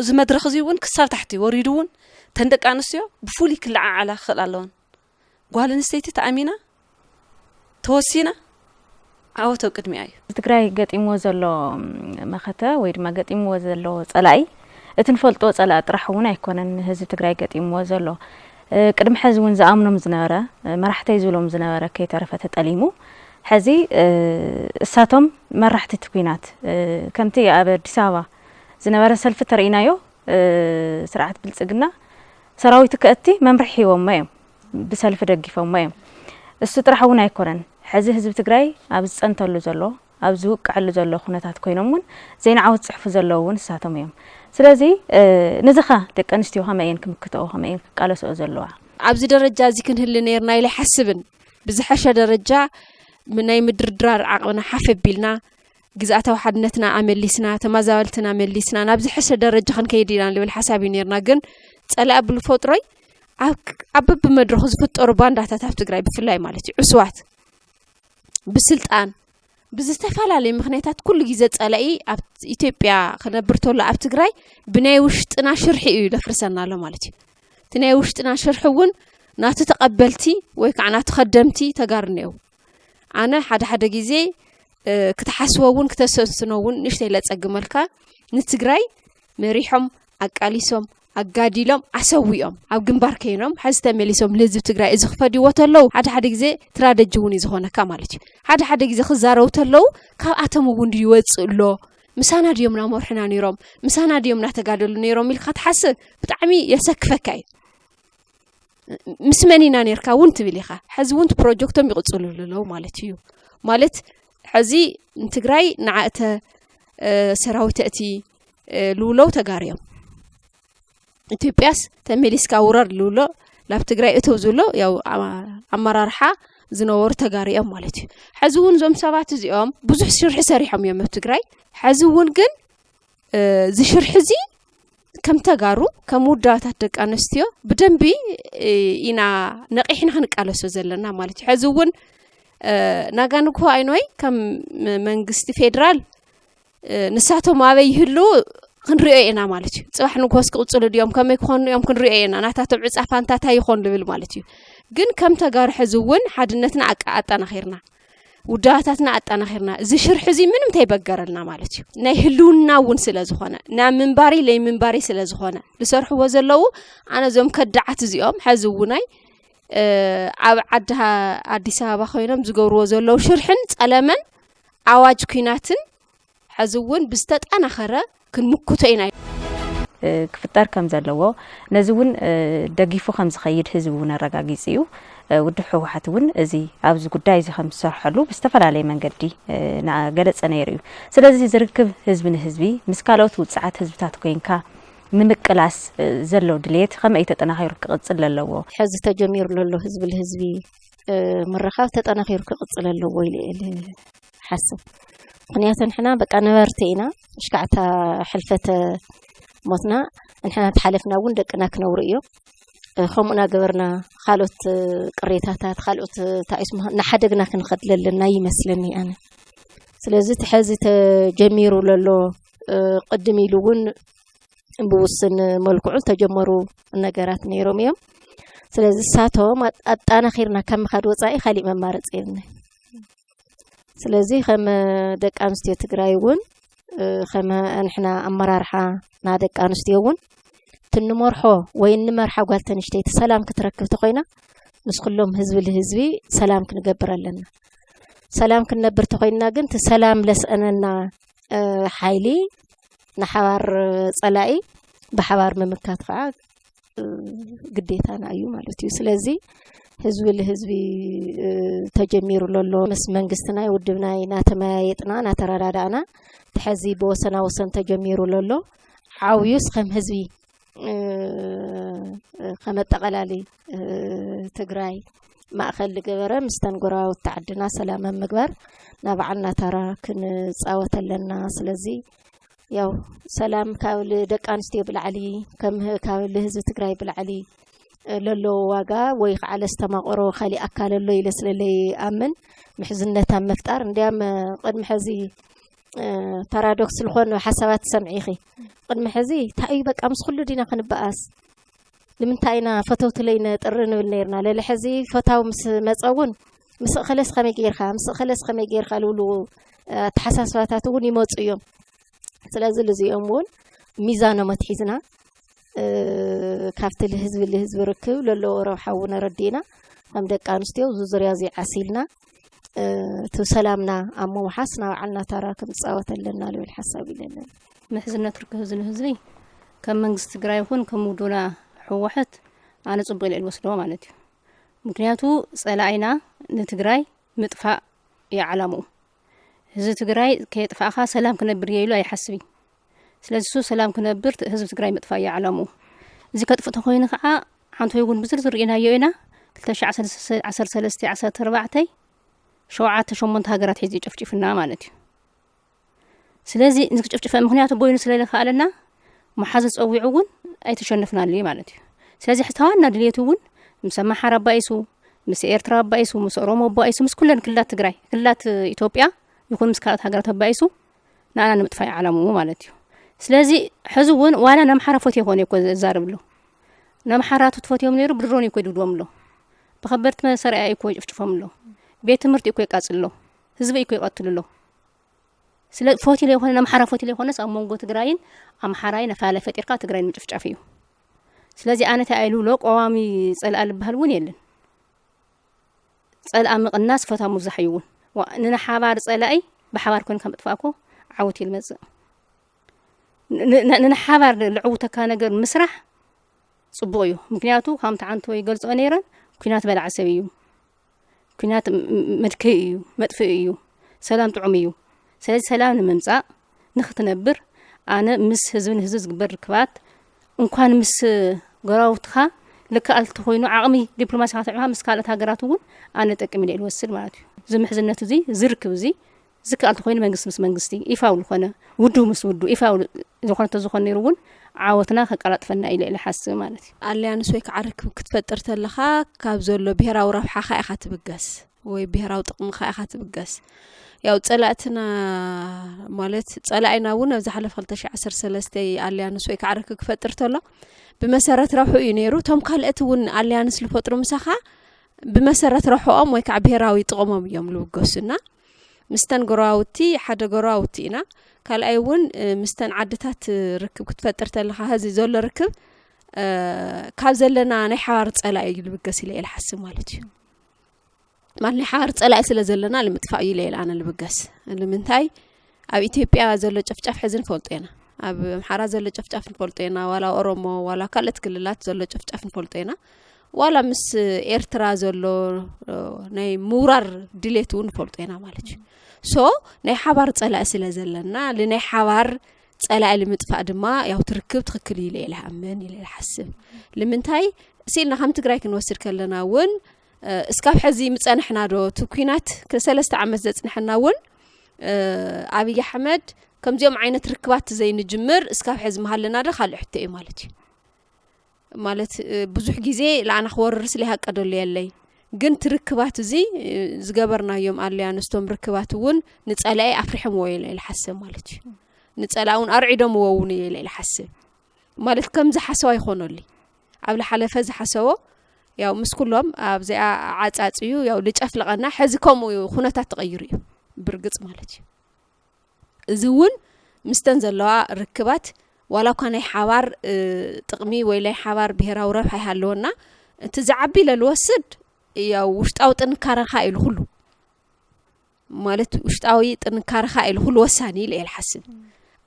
እዚ መድረኽ እዚ እውን ክሳብ ታሕቲ ወሪዱ እውን ተን ደቂ ኣንስትዮ ብፍሉይ ክለዓዓላ ክኽእል ኣለወን ጓል ኣንስተይቲ ተኣሚና ተወሲና ዓወቶ ቅድሚያ እዩ ትግራይ ገጢምዎ ዘሎ መኸተ ወይ ድማ ገጢምዎ ዘሎ ፀላኢ እቲ ንፈልጦ ፀላኢ ጥራሕ እውን ኣይኮነን ህዝቢ ትግራይ ገጢምዎ ዘሎ ቅድሚ ሕዚ እውን ዝኣምኖም ዝነበረ መራሕተይ ዝብሎም ዝነበረ ከይተረፈ ተጠሊሙ ሕዚ እሳቶም መራሕቲ ትኩናት ከምቲ ኣብ ኣዲስ ኣበባ ዝነበረ ሰልፊ ተርኢናዮ ስርዓት ብልጽግና ሰራዊት ከእቲ መምርሒ ሂቦም እዮም ብሰልፊ ደጊፎም እዮም እሱ ጥራሕ እውን ኣይኮነን ሕዚ ህዝቢ ትግራይ ኣብ ዝፀንተሉ ዘሎ ኣብ ዝውቅዐሉ ዘሎ ኩነታት ኮይኖም እውን ዜና ዓወት ጽሕፉ ዘለዉ እውን እሳቶም እዮም ስለዚ ንዝኻ ደቂ ኣንስትዮ ከመይን ክምክትኦ ከመይን ክቃለስኦ ዘለዋ ኣብዚ ደረጃ እዚ ክንህሊ ነርና ኢለ ሓስብን ብዝሐሸ ደረጃ ናይ ምድርድራር ዓቕብና ሓፍ ኣቢልና ግዝኣታዊ ሓድነትና ኣመሊስና ተመዛበልትና ኣመሊስና ናብ ዝሐሸ ደረጃ ክንከይድ ኢና ልብል ሓሳብ እዩ ነርና ግን ፀላኢ ብልፈጥሮይ ኣብ ብመድረኹ ዝፍጠሩ ባንዳታት ኣብ ትግራይ ብፍላይ ማለት እዩ ዕስዋት ብስልጣን ብዝተፈላለዩ ምክንያታት ኩሉ ግዜ ፀላኢ ኣብ ኢትዮጵያ ክነብር ተሎ ኣብ ትግራይ ብናይ ውሽጥና ሽርሒ እዩ ለፍርሰና ኣሎ ማለት እዩ እቲ ናይ ውሽጥና ሽርሒ እውን ናቱ ተቐበልቲ ወይ ከዓ ናቱ ኸደምቲ ተጋርነዩ ኣነ ሓደ ግዜ ክትሓስቦ እውን ክተሰንስኖ እውን ንእሽተይ ለፀግመልካ ንትግራይ መሪሖም ኣቃሊሶም ኣጋዲሎም ኣሰዊኦም ኣብ ግንባር ከይኖም ሕዚ ተመሊሶም ለህዝቢ ትግራይ እዚ ክፈድይዎ ተለዉ ሓደ ግዜ ትራደጂ እውን ዝኾነካ ማለት እዩ ሓደ ግዜ ክዛረቡ ተለዉ ካብኣቶም እውን ይወፅእ ኣሎ ምሳና ድዮም ናመርሕና ነይሮም ምሳና ድዮም ናተጋደሉ ነይሮም ኢልካ ትሓስብ ብጣዕሚ የሰክፈካ እዩ ምስ መኒና ነርካ እውን ትብል ኢኻ ሕዚ እውን ፕሮጀክቶም ይቕፅሉ ኣለዉ ማለት እዩ ማለት ሕዚ ንትግራይ ንዓእተ ሰራዊት እቲ ልውለው ተጋርዮም ኢትዮጵያስ ተመሊስካ ውረር ልውሎ ላብ ትግራይ እተው ዝብሎ ያው ኣመራርሓ ዝነበሩ ተጋርዮም ማለት እዩ ሕዚ እውን ዞም ሰባት እዚኦም ብዙሕ ሽርሒ ሰሪሖም እዮም ኣብ ትግራይ ሕዚ እውን ግን ዝሽርሒ እዚ ከም ተጋሩ ከም ውዳባታት ደቂ ኣንስትዮ ብደንቢ ኢና ነቂሕና ክንቃለሶ ዘለና ማለት እዩ ሕዚ እውን ናጋንኮ ኣይኖይ ከም መንግስቲ ፌደራል ንሳቶም ኣበይ ይህሉ ክንሪኦ ኢና ማለት እዩ ጽባሕ ንኮስ ክቕጽሉ ድዮም ከመይ ክኾኑ እዮም ክንሪኦ ኢና ናታቶም ዕጻፋንታታ ይኾን ልብል ማለት እዩ ግን ከም ተጋሩ ሕዚ እውን ሓድነትና ኣጣናኺርና ውዳባታትና ኣጣናኺርና ዝሽርሒ እዚ ምንም ተይበገረልና ማለት እዩ ናይ ህልውና እውን ስለ ዝኾነ ና ምንባሪ ለይ ምንባሪ ስለ ዝኾነ ዝሰርሕዎ ዘለዉ ኣነ ዞም ከዳዓት እዚኦም ሕዚ እውናይ ኣብ ዓድሃ ኣዲስ ኣበባ ኮይኖም ዝገብርዎ ዘለዉ ሽርሕን ጸለመን ኣዋጅ ኩናትን ሕዚ እውን ብዝተጠናኸረ ክንምክቶ ኢና ክፍጠር ከም ዘለዎ ነዚ እውን ደጊፉ ከም ዝኸይድ ህዝቢ እውን ኣረጋጊጽ እዩ ውድብ ሕወሓት እውን እዚ ኣብዚ ጉዳይ እዚ ከም ዝሰርሐሉ ብዝተፈላለየ መንገዲ ገለጸ ነይሩ እዩ ስለዚ ዝርክብ ህዝቢ ንህዝቢ ምስ ካልኦት ውፅዓት ህዝብታት ኮይንካ ንምቅላስ ዘሎ ድሌት ከመይ ተጠናኺሩ ክቕጽል ኣለዎ ሕዚ ተጀሚሩ ዘሎ ህዝቢ ለህዝቢ ምርኻብ ተጠናኺሩ ክቕጽል ኣለዎ ኢለ ሓስብ ምክንያቱ ንሕና በቃ ነበርቲ ኢና ሽካዕታ ሕልፈተ ሞትና ንሕና ተሓለፍና እውን ደቅና ክነብሩ እዮም ከምኡና ገበርና ካልኦት ቅሬታታት ካልኦት ታይስማ ንሓደግና ክንኸድ ዘለና ይመስለኒ ኣነ ስለዚ ሕዚ ተጀሚሩ ዘሎ ቅድም ኢሉ እውን ብውስን መልክዑ ተጀመሩ ነገራት ነይሮም እዮም ስለዚ ሳቶም ኣጣናኺርና ከም መኻድ ወፃኢ ካሊእ መማረፂ የብልና ስለዚ ከም ደቂ ኣንስትዮ ትግራይ እውን ከም ንሕና ኣመራርሓ ና ደቂ ኣንስትዮ እውን ትንመርሖ ወይ ንመርሓ ጓል ተንሽተይቲ ሰላም ክትረክብ ተኮይና ምስ ኩሎም ህዝቢ ለህዝቢ ሰላም ክንገብር ኣለና ሰላም ክንነብር ተኮይና ግን ሰላም ለስአነና ሓይሊ ንሓባር ጸላኢ ብሓባር መምካት ከዓ ግዴታና እዩ ማለት እዩ ስለዚ ህዝቢ ለህዝቢ ተጀሚሩ ለሎ ምስ መንግስትና ይውድብና ናተማያየጥና ናተራዳዳና ተሐዚ በወሰና ወሰን ተጀሚሩ ለሎ ዓውዩስ ከም ህዝቢ ከመጠቀላሊ ትግራይ ማእከል ገበረ ምስተንጎራው ተዓድና ሰላም ምግባር ናባዓልና ተራ ክንጻወተለና ስለዚ ያው ሰላም ካብ ደቂ ኣንስትዮ ብላዕሊ ከም ካብ ህዝቢ ትግራይ ብላዕሊ ለሎ ዋጋ ወይ ከዓ ለስተማቆሮ خالي ኣካለሎ ይለስለለይ ኣመን ምሕዝነታ መፍጣር እንዲያም ቅድሚ ሕዚ ፓራዶክስ ልኾን ሓሳባት ሰምዒኺ ቅድሚ ሕዚ ታይ በቃ ምስ ኩሉ ዲና ክንበኣስ ንምንታይና ፈተውት ለይነ ጥርን ብል ነርና ለለ ሕዚ ፈታው ምስ መፀውን ምስ خلص ከመይ ጌርካ ምስ خلص ከመይ ጌርካ ልብሉ ተሓሳስባታት እውን ይመፁ እዮም ስለዚ ለዚኦም እውን ሚዛኖ መትሒዝና ካፍት ለህዝብ ርክብ ለሎ ረብሓው ነረዲና ከም ደቂ ኣንስትዮ ዙርያ ዚ ዓሲልና ተሰላምና ኣሞሓስና ዓልና ተራ ከም ጻወተለና ልብል ሓሳብ ኢለና ምሕዝነት ርክብ ህዝቢ ከም መንግስት ትግራይ ይኹን ከም ውዱና ሕወሓት ኣነ ጽቡቕ ኢለ ወስዶ ማለት እዩ ምክንያቱ ጸላይና ንትግራይ ምጥፋእ ይዓላሙ ህዝቢ ትግራይ ከይጥፋእኻ ሰላም ክነብር ይሉ ኣይሓስቢ ስለዚህ ሰላም ክነብር ህዝብ ትግራይ ምጥፋእ ይዓላሙ እዚ ከጥፍቶ ኮይኑ ከዓ ሓንቶ ይጉን ብዝርዝር ኢናዮ ኢና 2013 14 ሸውዓተ ሸሞንተ ሃገራት ሒዚ ጨፍጭፍና ማለት እዩ ስለዚ ንክጨፍጭፈ ምክንያቱ ቦይኑ ስለለካ ኣለና መሓዝ ፀዊዑ እውን ኣይተሸነፍናሊ ማለት እዩ ስለዚ ሕታዋና ድሌቱ እውን ምስ ኣምሓራ ባይሱ ምስ ኤርትራ ባይሱ ምስ ኦሮሞ ባይሱ ምስ ኩለን ክልላት ትግራይ ክልላት ኢትዮጵያ ይኹን ምስ ካልኦት ሃገራት ባይሱ ናና ንምጥፋእ ይዓላሙ ማለት እዩ ስለዚ ሕዝውን ዋላ ናምሓራ ፎት ይኮነ ይኮ ዛርብሎ ናምሓራቱ ትፎትዮም ነይሩ ብድሮን ይኮ ይድድወምሎ በኸበርት መሰሪያ ይኮ ይጭፍጭፎምሎ ቤት ትምህርት ይኮ ይቃጽሎ ህዝብ ይኮ ይቀትልሎ ስለ ፎት ይኮነ ናምሓራ ፎት ይኮነስ ኣብ መንጎ ትግራይን ኣምሓራይ ነፋለ ፈጢርካ ትግራይን ምጭፍጫፍ እዩ ስለዚ ኣነ ታይሉሎ ቆዋሚ ጸልአ ልበሃል እውን የለን ጸልአ ምቅናስ ፈታ ሙዛሕ ይውን ንና ሓባር ጸልአይ በሓባር ኮን ከም ጥፋኮ ዓውት ይልመጽእ ንና ሓባር ልዕውተካ ነገር ምስራሕ ጽቡቕ እዩ ምክንያቱ ከም ተዓንቶ ይገልጾ ነይረን ኩናት በልዓ ሰብ እዩ ኩናት መድከይ እዩ መጥፍእ እዩ ሰላም ጥዑም እዩ ስለዚ ሰላም ንምምጻእ ንኽትነብር ኣነ ምስ ህዝብን ህዝብ ዝግበር ርክባት እንኳን ምስ ጎራውትኻ ልክኣልቲ ኮይኑ ዓቕሚ ዲፕሎማሲያ ተዕባ ምስ ካልኦት ሃገራት እውን ኣነ ጠቅም ኢለ ልወስድ ማለት እዩ ዝምሕዝነት እዚ ዝርክብ እዚ ዝክኣልቲ ኮይኑ መንግስት ምስ መንግስቲ ይፋው ልኾነ ውዱ ምስ ውዱ ይፋው ዝኾነ ተዝኾነ ነይሩ እውን ዓወትና ከቀላጥፈና ኢለ ልሓስብ ማለት እዩ ኣልያንስ ወይ ከዓ ርክብ ክትፈጥር ተለኻ ካብ ዘሎ ብሄራዊ ረብሓ ኢኻ ትብገስ ወይ ብሄራዊ ጥቕሚ ኢኻ ትብገስ ያው ጸላእትና ማለት ጸላእና እውን ኣብ ዝሓለፈ 2013 ኣልያንስ ወይ ከዓ ርክብ ክፈጥር ተሎ ብመሰረት ረብሑ እዩ ነይሩ ቶም ካልኦት እውን ኣልያንስ ልፈጥሩ ምሳኻ ብመሰረት ረብሖም ወይ ከዓ ብሄራዊ ጥቕሞም እዮም ልውገሱና ምስተን ጎራውቲ ሓደ ጎራውቲ ኢና ካልኣይ እውን ምስተን ዓድታት ርክብ ክትፈጥር ተለኻ ህዚ ዘሎ ርክብ ካብ ዘለና ናይ ሓባር ጸላኢ ልብገስ ኢለ ልሓስብ ማለት እዩ ማለት ናይ ሓባር ጸላኢ ስለ ዘለና ልምጥፋእ ኢለ ኣነ ልብገስ ንምንታይ ኣብ ኢትዮጵያ ዘሎ ጨፍጫፍ ሕዝን ፈልጦ ኢና ኣብ ኣምሓራ ዘሎ ጨፍጫፍ ፈልጦ ኢና ዋላ ኦሮሞ ዋላ ካልኦት ክልላት ዘሎ ጨፍጫፍ ፈልጦ ኢና ዋላ ምስ ኤርትራ ዘሎ ናይ ሙራር ድሌት እውን ፈልጦ ኢና ማለት እዩ ሶ ናይ ሓባር ጸላኢ ስለ ዘለና ለናይ ሓባር ጸላኢ ልምጥፋእ ድማ ያው ትርክብ ትክክል ኢለ ልሓመን ኢለ ልሓስብ ንምንታይ ሲልና ከም ትግራይ ክንወስድ ከለና እውን እስካብ ሕዚ ምጸንሕና ዶ ትኩናት ከ3 ዓመት ዘጽንሕና እውን አብይ አሕመድ ከምዚኦም ዓይነት ርክባት ዘይንጅምር እስካብ ሕዚ መሃልና ዶ ካልእ ሕተ እዩ ማለት እዩ ማለት ብዙሕ ግዜ ለአና ክወርር ስለ ያቀደሉ የለይ ግን ትርክባት እዚ ዝገበርናዮም ኣልያንስቶም ርክባት እውን ንጸላኢ ኣፍሪሕም ወይ ልሓስብ ማለት እዩ ንጸላውን ኣርዒዶም ወውን ይለ ልሓስብ ማለት ከም ዝሓሰብ ኣይኾነሉ ኣብ ለሓለፈ ዝሓሰቦ ያው ምስ ኩሎም ኣብዚኣ ዓጻጽዩ ያው ልጨፍለቐና ሕዚ ከምኡ ኩነታት ተቐይሩ እዩ ብርግጽ ማለት እዩ እዚ እውን ምስተን ዘለዋ ርክባት ዋላ እኳ ናይ ሓባር ጥቕሚ ወይ ናይ ሓባር ብሄራዊ ረብሓ ይሃለወና እቲ ዝዓቢ ለልወስድ ያው ውሽጣዊ ጥንካረኻ ኢሉ ኩሉ ማለት ውሽጣዊ ጥንካረኻ ኢሉ ኩሉ ወሳኒ ኢለ ልሓስብ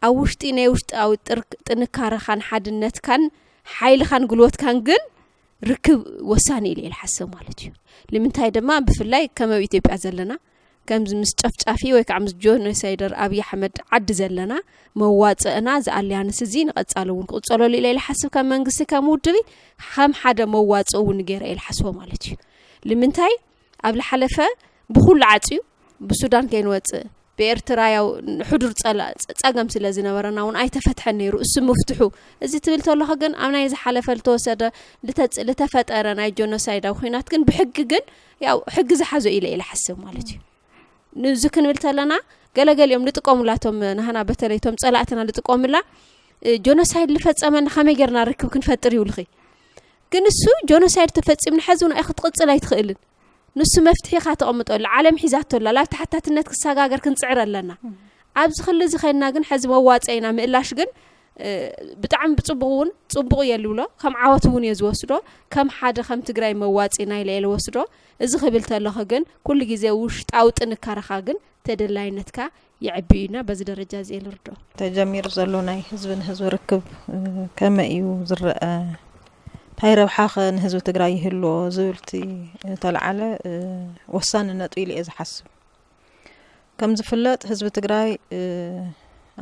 ኣብ ውሽጢ ናይ ውሽጣዊ ጥንካረኻን ሓድነትካን ሓይልኻን ጉልበትካን ግን ርክብ ወሳኒ ኢለ ልሓስብ ማለት እዩ ንምንታይ ድማ ብፍላይ ከም ኣብ ኢትዮጵያ ዘለና ከምዚ ምስ ጨፍጫፊ ወይ ከዓ ምስ ጆኖሳይደር ኣብይ ኣሕመድ ዓዲ ዘለና መዋጽእና ዝኣልያንስ እዚ ንቐጻለ እውን ክቕጸለሉ ኢለ ልሓስብ ከም መንግስቲ ከም ውድቢ ከም ሓደ መዋጽእ እውን ገይረ ኢለ ልሓስቦ ማለት እዩ ንምንታይ ኣብ ልሓለፈ ብኩሉ ዓጽዩ ብሱዳን ከይንወጽእ ብኤርትራ ያው ሕዱር ጸገም ስለ ዝነበረና እውን ኣይተፈትሐን ነይሩ እሱ መፍትሑ እዚ ትብል ተለኸ ግን ኣብ ናይ ዝሓለፈ ልተወሰደ ልተፈጠረ ናይ ጆኖሳይዳዊ ኩናት ግን ብሕጊ ግን ያው ሕጊ ዝሓዞ ኢለ ልሓስብ ማለት እዩ ንዚ ክንብል ተለና ገለገሊኦም ልጥቀሙላቶም ንሃና በተለይቶም ጸላእትና ልጥቀሙላ ጆኖሳይድ ልፈጸመና ከመይ ጌርና ርክብ ክንፈጥር ይውልኺ ግን እሱ ጆኖሳይድ ተፈጺምና ሕዝብና ኣይክትቕጽል ኣይትኽእልን ንሱ መፍትሒኻ ተቐምጦላ ዓለም ሒዛቶላ ላብ ተሓታትነት ክሰጋገር ክንጽዕር ኣለና ኣብዚ ክሊ ዝኸይና ግን ሕዚ መዋጽኢና ምእላሽ ግን ብጣዕሚ ብጽቡቕ እውን ጽቡቕ የልብሎ ከም ዓወት እውን እየ ዝወስዶ ከም ሓደ ከም ትግራይ መዋጽኢና ኢለ ልወስዶ እዚ ክብል ተለኸ ግን ኩሉ ግዜ ውሽጣዊ ጥንካረኻ ግን ተደላይነትካ ይዕብዩና በዚ ደረጃ እዚየ ልርዶ ተጀሚሩ ዘሎ ናይ ህዝብን ህዝቢ ርክብ ከመይ እዩ ዝረአ እንታይ ረብሓኸ ንህዝቢ ትግራይ ይህልዎ ዝብልቲ ተለዓለ ወሳንነቱ ኢለ እየ ዝሓስብ ከም ዝፍለጥ ህዝቢ ትግራይ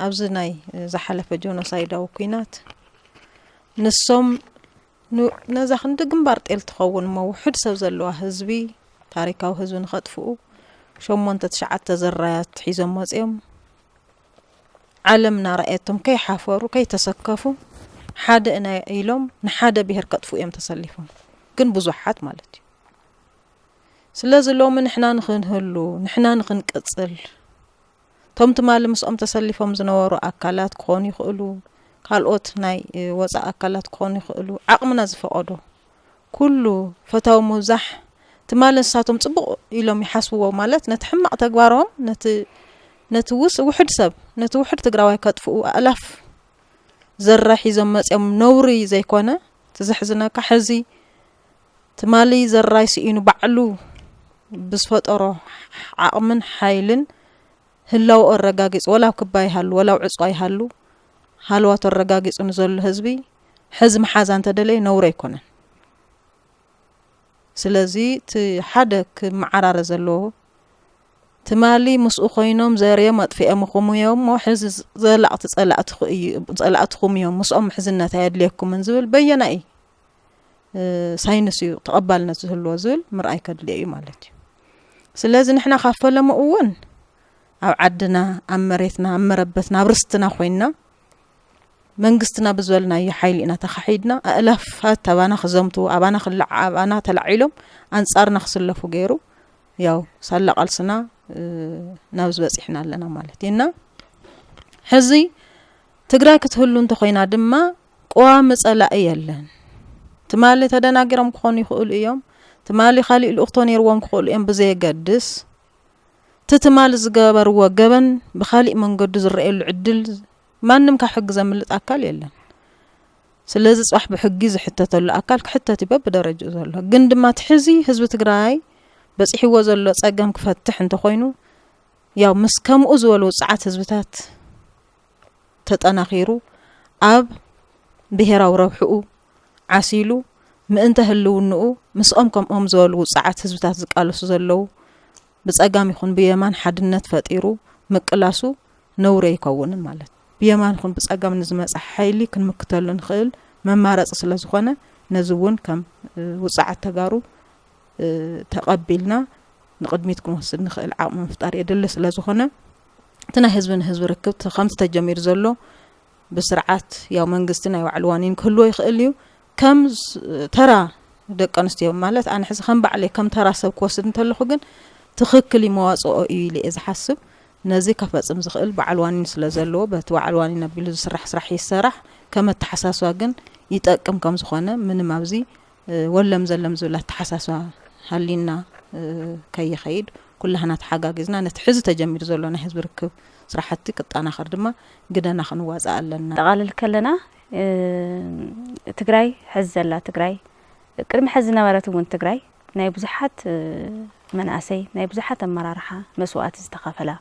ኣብዚ ናይ ዝሓለፈ ጆኖሳይዳዊ ኩናት ንሶም ነዛ ክንዲ ግንባር ጤል ትኸውን መውሕድ ሰብ ዘለዋ ህዝቢ ታሪካዊ ህዝቢ ንኸጥፍኡ 8-9 ዘራያት ሒዞም መጽኦም ዓለም ናርአየቶም ከይሓፈሩ ከይተሰከፉ ሓደ እና ኢሎም ንሓደ ብሄር ከጥፉ እዮም ተሰሊፎም ግን ብዙሓት ማለት እዩ ስለዚ ሎሚ ንሕና ንኽንህሉ ንሕና ንኽንቅጽል ቶም ትማሊ ምስኦም ተሰሊፎም ዝነበሩ ኣካላት ክኾኑ ይኽእሉ ካልኦት ናይ ወፃእ ኣካላት ክኾኑ ይኽእሉ ዓቕምና ዝፈቐዶ ኩሉ ፈታዊ ምብዛሕ ትማሊ ንሳቶም ጽቡቕ ኢሎም ይሓስብዎ ማለት ነቲ ሕማቕ ተግባሮም ነቲ ውሕድ ሰብ ነቲ ውሕድ ትግራዋይ ከጥፍኡ ኣላፍ ዘራሕ ሒዞም መጽኦም ነውሪ ዘይኮነ ትዝሕዝነካ ሕዚ ትማሊ ዘራይ ስኢኑ ባዕሉ ብዝፈጠሮ ዓቕምን ሓይልን ህላው ኣረጋጊጽ ወላው ክባይ ሃሉ ወላው ዕጽዋይ ሃሉ ሃልዋቶ ኣረጋጊጹ ንዘሎ ህዝቢ ሕዚ መሓዛ እንተደለይ ነውሪ ኣይኮነን ስለዚ ቲ ሓደ ክመዓራረ ዘለዎ ትማሊ ምስኡ ኮይኖም ዘርዮም ኣጥፊኦም ኹምዮም ሕዚ ጸላእትኹም እዮም ምስኦም ሕዝነት ኣየድልየኩምን ዝብል በየናይ ሳይንስ እዩ ተቐባልነት ዝህልዎ ዝብል ምርኣይ ከድልየ እዩ ማለት እዩ ስለዚ ንሕና ካፈለሙ እውን ኣብ ዓድና ኣብ መሬትና ኣብ መረበትና ኣብ ርስትና ኮይና መንግስትና ብዝበልናዮ ሓይሊ ኢና ተኻሒድና ኣእላፋት ኣባና ክዘምቱ ኣባና ኣባና ተላዒሎም ኣንጻርና ክስለፉ ገይሩ ያው ሳላ ቃልስና ናብ ዝበጽሕና ኣለና ማለት ኢና ሕዚ ትግራይ ክትህሉ እንተኾይና ድማ ቋሚ ጸላኢ የለን ትማሊ ተደናጊሮም ክኾኑ ይኽእሉ እዮም ትማሊ ካሊእ ልኡኽቶ ነይርዎም ክኽእሉ እዮም ብዘየገድስ ትማሊ ዝገበርዎ ገበን ብካሊእ መንገዱ ዝረአየሉ ዕድል ማንም ካብ ሕጊ ዘምልጥ ኣካል የለን ስለዚ ጽዋሕ ብሕጊ ዝሕተተሉ ኣካል ክሕተት ይበብ ብደረጃኡ ዘሎ ግን ድማ ትሕዚ ህዝቢ ትግራይ በጽሒዎ ዘሎ ጸገም ክፈትሕ እንተኾይኑ ያው ምስ ከምኡ ዝበሉ ውጽዓት ህዝብታት ተጠናኺሩ ኣብ ብሄራዊ ረብሕኡ ዓሲሉ ምእንተ ህልውንኡ ምስኦም ከምኦም ዝበሉ ውጽዓት ህዝብታት ዝቃለሱ ዘለዉ ብጸጋም ይኹን ብየማን ሓድነት ፈጢሩ ምቅላሱ ነውሪ ይከውንን ማለት ብየማን ይኹን ብጸጋም ንዝመጽእ ሓይሊ ክንምክተሉ ንኽእል መማረጽ ስለ ዝኾነ ነዚ እውን ከም ውጽዓት ተጋሩ ተቐቢልና ንቅድሚት ክንወስድ ንኽእል ዓቕሚ ምፍጣር የድሊ ስለ ዝኾነ እቲ ናይ ህዝብን ህዝቢ ርክብ ከምቲ ተጀሚሩ ዘሎ ብስርዓት ያው መንግስቲ ናይ ባዕሉ ዋኒን ክህልዎ ይኽእል እዩ ከም ተራ ደቂ ኣንስትዮ ማለት ኣነ ሕዚ ከም ባዕለይ ከም ተራ ሰብ ክወስድ እንተለኹ ግን ትኽክል መዋጽኦ እዩ ኢለ ዝሓስብ ነዚ ከፈጽም ዝኽእል በዓል ዋኒን ስለ ዘለዎ በቲ በዓል ዋኒን ኣቢሉ ዝስራሕ ስራሕ ይሰራሕ ከም ኣተሓሳስባ ግን ይጠቅም ከም ዝኾነ ምንም ኣብዚ ولم زلم زلات تحساسا هلينا كي يخيد كلنا تحقاقزنا نتحز تجمير زلونا حزب ركب صراحتي قطعنا خردما قدنا خنواز لنا تقالل كلنا تግራይ حزلا تግራይ ቅድሚ حز ነበረት እውን تግራይ ናይ ብዙሓት መናእሰይ ናይ ብዙሓት አመራርሓ መስዋዕት ዝተኸፈላ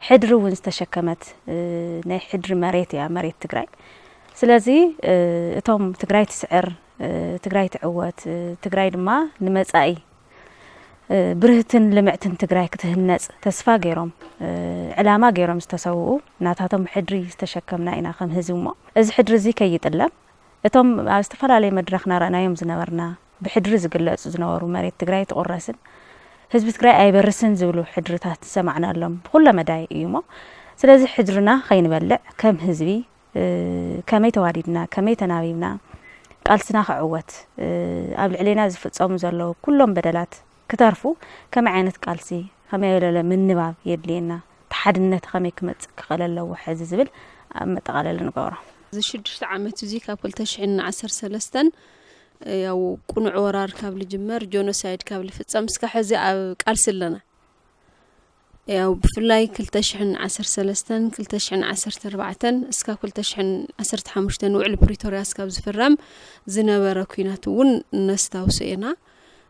ሕድሪ እውን ዝተሸከመት ናይ ሕድሪ መሬት ያ መሬት ትግራይ ስለዚ እቶም ትግራይ ትስዕር ትግራይ ትዕወት ትግራይ ድማ ንመጻኢ ብርህትን ልምዕትን ትግራይ ክትህነጽ ተስፋ ገይሮም ዕላማ ገይሮም ዝተሰውኡ ናታቶም ሕድሪ ዝተሸከምና ኢና ከም ህዝብሞ እዚ ሕድሪ እዚ ከይጥለም እቶም ኣብ ዝተፈላለዩ መድረኽና ረኣናዮም ዝነበርና ብሕድሪ ዝግለጹ ዝነበሩ መሬት ትግራይ ትቆረስን ህዝቢ ትግራይ ኣይበርስን ዝብሉ ሕድርታት ሰማዕናሎም ብኩሉ መዳይ እዩሞ ስለዚ ሕድርና ከይንበልዕ ከም ህዝቢ ከመይ ተዋዲድና ከመይ ተናቢብና ቃልስና ከዕወት ኣብ ልዕሌና ዝፍጸሙ ዘለዉ ኩሎም በደላት كتعرفو كم عينت قالسي كم يلا من نباب يدلينا تحدنت كم كمت قلل لو حز زبل متقلل نقوره زي شدشت عمت زي كابل تشعين 10 سلستن ያው ቁንዕ ወራር ካብ ልጅመር ጆኖሳይድ ካብ ልፍጸም እስከ ሕዚ ኣብ ቃልስለና ያው ብፍላይ 2013 2014 እስከ 2015 ውዕል ፕሪቶሪያ እስከ ዝፍረም ዝነበረ ኩናት እውን ነስታውሰና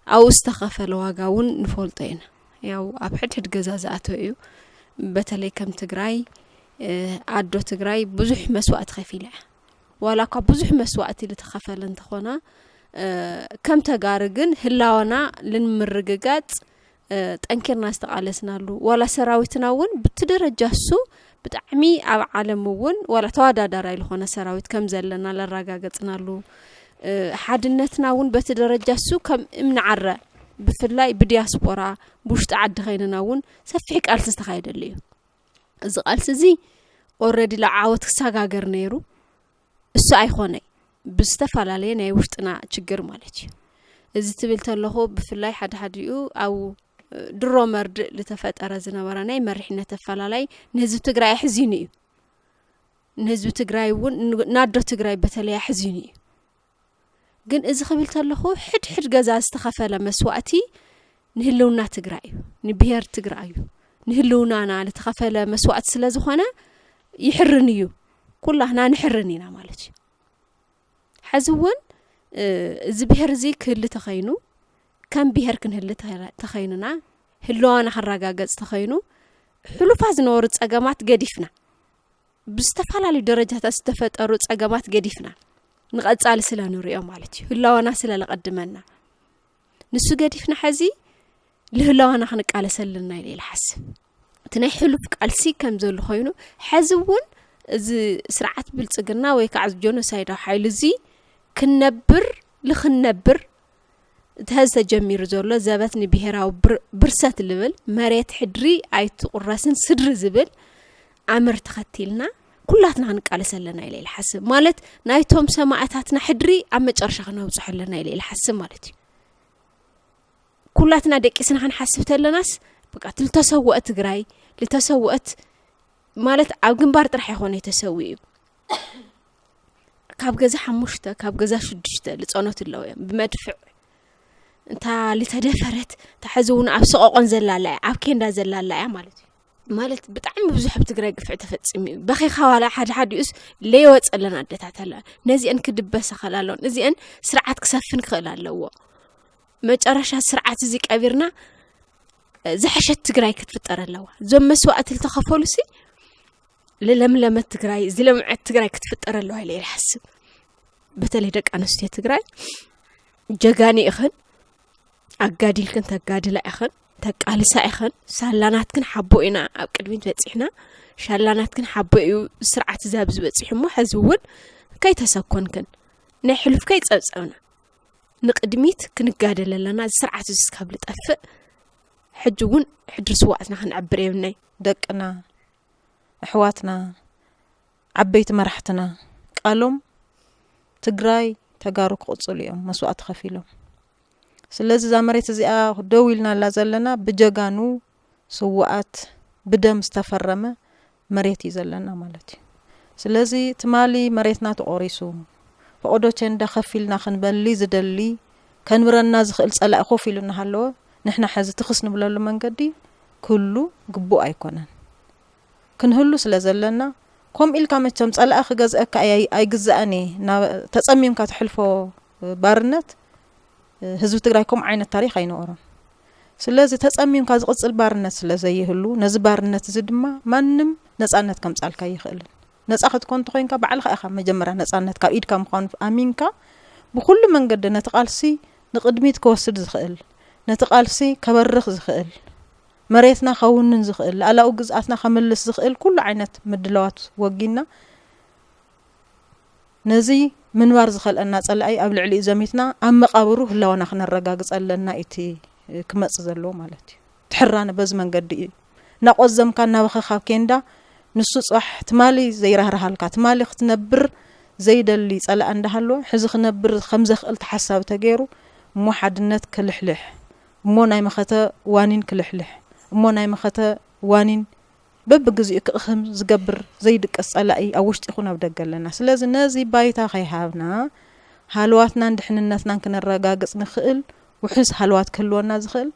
أو استخفل واقعون نفولتين ياو أبحث جزازات ويو بتلي كم تجراي عدو تجراي بزح مسوات خفيلة ولا كبزح مسوات اللي تخفل انت خونا كم تجارجن هلاونا للمرججات تأنكر ناس تقالسنا له ولا سراويتنا ون بتدرج جسو بتعمي على عالمون ولا توادى دراي لخونا سراويت كم زلنا للرجاجتنا له حدنتنا ون بتدرجسو كم منعرة بفلاي بدياسبورا بوش تعد خيننا ون سفيك قالس استخايد اللي إذا قالس زي already لعاوت ساقاقر نيرو السو ايخوني بستفال علينا يوشتنا تشجر مالتي إذا تبلت الله بفلاي حد يو أو درو مرد لتفات أرازنا وراني مرحنا تفال علي نهزو تقراي حزيني نهزو تقراي ون نادر تقراي بتلي حزيني ግን እዚ خبلت له حد جزاء استخفل مسواتي نهلونا تግራይ ንብሄር ትግራይ ንህልውናና ለተኸፈለ መስዋዕት ስለ ዝኾነ ይሕርን እዩ ኩላህና ንሕርኒና ማለት እዩ حزون እዚ ብሄር እዚ ክህል ተኸይኑ ከም ብሄር ክንህል ተኸይኑና ህልዋና ሓራጋገጽ ተኸይኑ ሕሉፋ ዝነበሩ ጸገማት ገዲፍና ብዝተፈላለዩ ደረጃታት ዝተፈጠሩ ጸገማት ገዲፍና نقصال سلا نوريو مالتي هلاوانا سلا لقدمنا نسو قديفنا حزي لهلاوانا خنقال سلنا الى الحسب تناي حلف قالسي كم زول خوينو حزون زي سرعت بالصقنا وي كعز جونوسايد حيل زي كنبر لخنبر تهز جمير زول زابتني بهراو برسات لبل مريت حدري ايت قراسن صدر زبل عمر تختيلنا كلاتنا هنقال سلنا إلى الحسب مالت نايتهم سماعتاتنا حدري عم ترشخنا وصحلنا إلى الحسب مالتي كلاتنا دقيسنا هنحسب تلناس بقى تلتسوقت تجراي لتسوقت مالت عو جنبار طرح يخون يتسوي كاب جزا حمشته كاب جزا شدشته لصونت اللويا بمدفع انت لتدفرت تحزون عبسقون زلالا عب كندا زلالا مالتي مالت بتعم بزح بتقرا قفع تفصمي بخي خوالا حد يس ليوص لنا عدتاتلا نزي ان كدبس خلالون نزي ان سرعات كسفن خلالو مጨረሻ سرعات زي قبيرنا زحشت تقراي كتفطرلوا زم مسوات التخفلسي للملم تقراي زي لمعت تقراي كتفطرلوا هي الحسب بتلي دق انستي تقراي جغاني اخن اقاديل كنت اقادل اخن تقالسا اخن سالانات كن حبوينا اب قدمت بصحنا شالانات كن حبويو سرعت زابز بصحمو حزون كاي تسكونكن ني حلف كاي صصبنا نقدميت كنقادللنا سرعت اسكابل طف حجون حدر سواعتنا خنعبريمناي دقنا احواتنا عبيت مرحتنا قالوم تግራይ ተጋሩ ቆጽልዮም መስዋዕት ከፊሎም ስለዚህ ዛመሬት እዚኣ ደውልና ላዘለና በጀጋኑ ስዋዓት በደም ዝተፈረመ መሬት ይዘለና ማለት እዩ ስለዚህ ትማሊ መሬትና ተቆሪሱ فقدو چندا خفيلنا خنبلي زدلي كنبرنا زخل صلاء خوفيلنا هالو نحنا حز تخص نبللو منقدي كله قبو أيكونن كنهلو سلازلنا كم إلكا متشم صلاء خجزأك أي جزأني تصميم كتحلفو بارنت هزو تقرأيكم عين التاريخ أي نورا سلازي تصميم كزقص بارنت سلازي هلو نز بارنت زدما منم نصانت كم صال كاي خلن نصاخت كنت خوين كا بعل خا مجمره نصانت كا ايد كم خون امينكا بكل منقد نتقالسي نقدميت كوسد زخل نتقالسي كبرخ زخل مريتنا خونن زخل لا وجزاتنا خملس زخل كل عينت مدلوات وقينا نزي منوار زخل أن صلاي قبل علي زميتنا أما قبروه لو أنا خنا الرجاج لنا إتي كمص زلوا مالتي تحرنا بز منقد نقزم كان نبخ خاب كندا نص صح تمالي زي رهرهالك تمالي ختنبر زي دلي صلا عندهالو حز خنبر خمسة قلت حساب تغيرو مو حدنت كلحلح مو ناي مخته وانين كلحلح مو ناي مخته وانين ببغزي كخم زغبر زي دق صلاي اوشت يخونا بدغلنا سلاز نازي بايتا خيهابنا حالواتنا ندحننتنا كنرغاغص نخيل وحس حالوات كلونا زخيل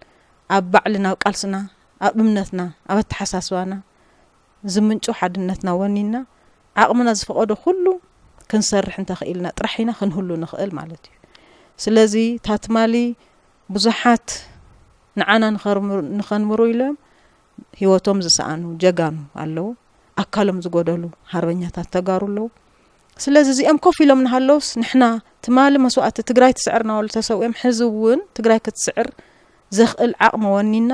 اب بعلنا وقالسنا اب امنتنا اب تحساسوانا زمنچو حدنتنا ونينا عقمنا زفقدو كله كنسرح انت خيلنا طرحينا خنهلو نخيل معناتي سلازي تاتمالي بزحات نعانا نخنمرو يلم هيوتهم زسانو جغانو الله اكلم زغودلو حربኛታት ተጋሩሎ ስለዚህ እዚኦም ኮፍ ኢሎም ንሃለውስ ንሕና ትማሊ መስዋዕት ትግራይ ትስዕርና ወል ተሰውም ሕዝውን ትግራይ ክትስዕር ዘኽእል ዓቅመ ወኒና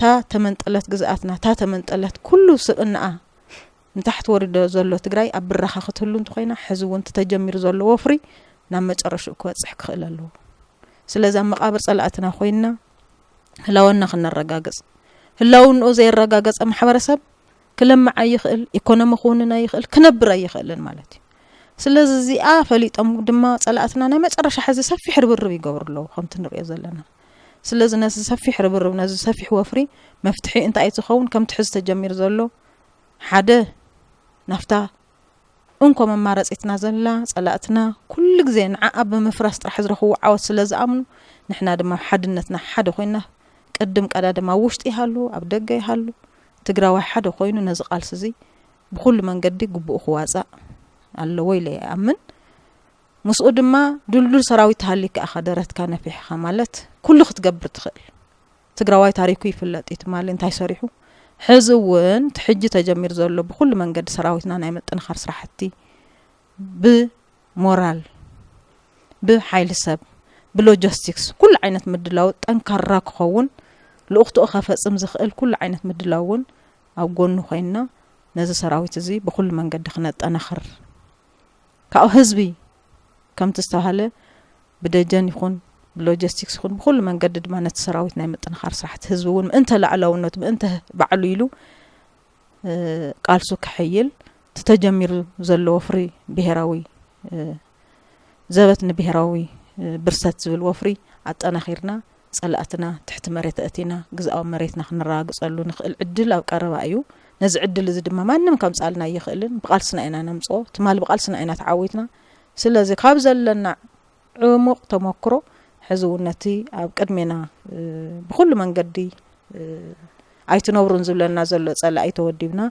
ታ ተመንጠለት ግዛአትና ታ ተመንጠለት ኩሉ ስቕና ንታሕት ወሪዶ ዘሎ ትግራይ ኣብ ብራኻ ክትህሉ እንትኾይና ሕዝውን ተጀሚር ዘሎ ወፍሪ ናብ መጨረሹ ክወጽሕ ክኽእል ኣለዎ ስለዚህ መቃብር ጸላእትና ኮይና ህላወና ክነረጋገጽ هلاون أوزي الرجاجة محبرسب كلام معي يخل إقنام خوننا يخل كنبر يخلن مالتي سلزي فليت أم دما صلاتنا أنا ما ترى حاجة سفي حرب الربي جور له خمت نريز لنا سلز ناس سفي حرب الربي ناس سفي وفري مفتحي أنت أي تخون كم تحس تجمير زلوا حدا نفتا أنكم ما رأس يتنازل صلاتنا كل زين عقب مفرست راح يزرخوا عاوز سلز أمن نحنا دما حدنتنا حدا خوينا قدم قداد ما وشت يحلو اب دغ يحلو تግራዋይ ሓደ ኮይኑ ነዝቃልስ እዚ بكل መንገዲ ግቡእ خواصا አለ ወይ ለይ አምን مسؤ ድማ ድልድል ሰራዊት ሃሊክ አኸደረትካ ነፊሕኻ ማለት ኩሉ ክትገብር ትኽእል ትግራዋይ ታሪኩ ይፍለጥ ይትማል እንታይ ሰሪሑ ሕዝውን ትሕጂ ተጀሚር ዘሎ بكل መንገዲ ሰራዊትና ናይ መጥንኻር ስራሕቲ بمورال بحيل ሰብ بلوجستكس كل عينت مدلاو ጠንካራ ክኸውን لأختو أخافصم زخل كل عينت مدلاون أو جون خوينا نزل سراويت زي بكل من قد خنت أنا خر كأو حزبي كم تستاهله بده جن يكون بلوجستكس يكون بكل من قد ما نتسراويت نايمت أنا خر صحت حزبون أنت لا على ونت أنت بعليلو قال سوك حيل تتجمر زلو فري بهراوي زبتنا بهراوي برسات زبل وفري أنا خيرنا صلاتنا تحت مريت أتينا جزء مريتنا خنراقصلو نخل عدل أو قربا أيو نز عدل زي دما مانم كم صالنا يخلن بقالسنا اينا نمصو تمال بقالسنا اينا تعاويتنا سلازي خابزلنا عمق تمكرو حزونتي اب قدمنا بكل منقدي ايتنورن زبلنا زلو صلا ايتوديبنا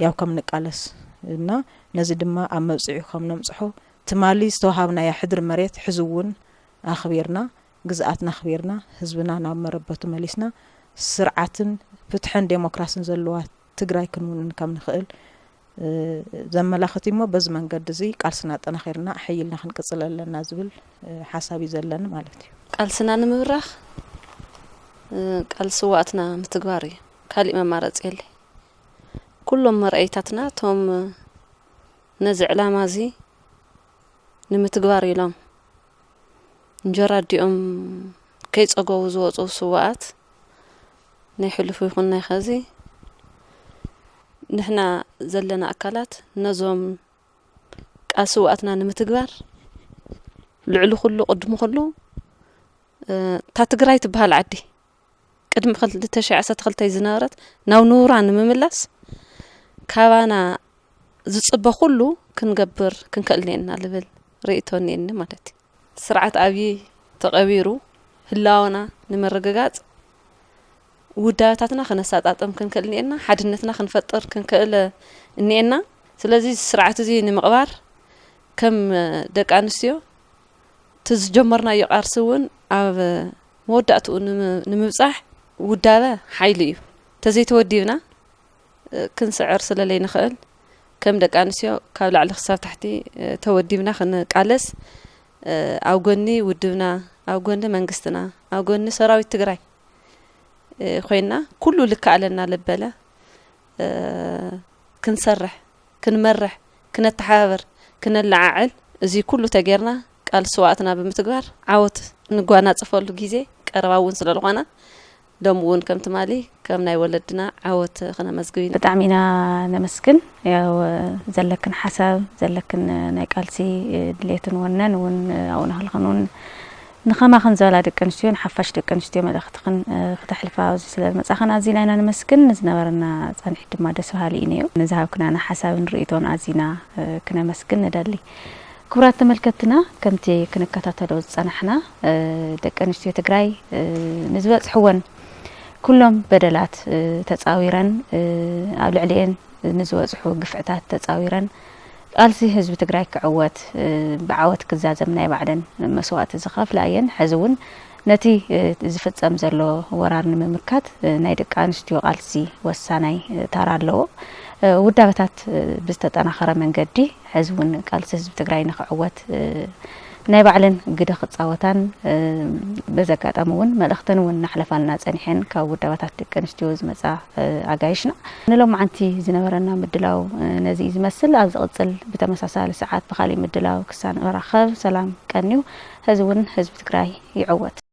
ያው ከም ንቃለስ እና ነዚ ድማ ኣብ መብጽዑ ከም ነምጽሖ ትማሊ ዝተውሃብና ያ ሕድር መሬት ሕዝውን ኣኽቢርና ግዝኣትና ኣኽቢርና ህዝብና ናብ መረበቱ መሊስና ስርዓትን ፍትሕን ዴሞክራሲን ዘለዋ ትግራይ ክንውን ከም ንኽእል ዘመላኽት እሞ በዚ መንገዲ እዚ ቃልስና ጠናኺርና ሕይልና ክንቅጽል ኣለና ዝብል ሓሳብ ይዘለና ማለት እዩ ቃልስና ንምብራኽ ቃልስ ዋእትና ምትግባር እዩ ካልእ መማረጽ የለ ኩሎም መርአይታትና ቶም ነዚ ዕላማ እዚ ንምትግባር ኢሎም እንጀራ ዲኦም ከይጸገቡ ዝወፁ ስዋኣት ናይ ሕልፉ ይኹን ናይ ኸዚ ንሕና ዘለና ኣካላት ነዞም ቃል ስዋኣትና ንምትግባር ልዕሊ ኩሉ ቅድሚ ኩሉ ታ ትግራይ ትበሃል ዓዲ ቅድሚ 2012 ዝነበረት ናው ኑራ ንምምላስ ካባና ዝጽበ ኩሉ ክንገብር ክንከልኔና ልብል رئيتوني إن مالتي سرعة أبي تغيروا هلاونا نمرققات وداتاتنا خنسات أطم كنكل إننا حدنتنا خنفطر كنكل إننا سلازي سرعة زي نمقبار كم دك أنسيو تزجمرنا يقارسون أو موداتو نمبصح ودابة حيليو تزي تودينا كنسعر سلالي نخل كم دك أنسيو كابل على خصاب تحتي تودينا خنقالس أو قني ودبنا أو قني منقستنا أو قني سراوي تقراي خوينا كله لك علينا لبلا كنسرح كنمرح كنتحاور كنلععل زي كله تجرنا قال سواتنا بمتقار عوت نقوانا تصفول جيزي قرباون سلالقوانا دمون كم تمالي كم ناي ولدنا عوت خنا مزقوين بتعمينا نمسكن يا زلكن حساب زلكن ناي قالسي دليتن ونن ون او نهلخنون نخما خنزالا دكنشتيون حفاش دكنشتيو مدختخن فتحلفا زي مصاخن ازينا نمسكن نزنبرنا صانح دما دسوالي انيو نزهاب كنا حساب نريتون ازينا كنا مسكن ندالي كبرات تملكتنا كمتي كنكتاتلو صنحنا دكنشتيو تግራይ نزبصحون كلهم بدلات تصاويرن ኣብ ልዕሊአን نزبصحو ግፍዕታት تصاويرن قالسي حزب تግራይ كعوت بعوت كزازم ناي بعدن مسوات زخاف لاين حزون نتي زفصم زلو ورار نممكات ناي دق انستيو قالسي وساناي تارالو ودابታት بزتطناخره منገዲ حزون قالسي حزب تግራይ نخعوت ناي بعلن قد خصاوتان بزقاطمون ملختن ونحلفالنا صنيحن كاب ودابታት دق انستيو زمصا اغايشنا نلو معنتي زنبرنا مدلاو نزي زمسل ኣብ ዝቅጽል بتمساسال ساعات بخالي مدلاو كسان راخب سلام قنيو حزون حزب تግራይ يعوت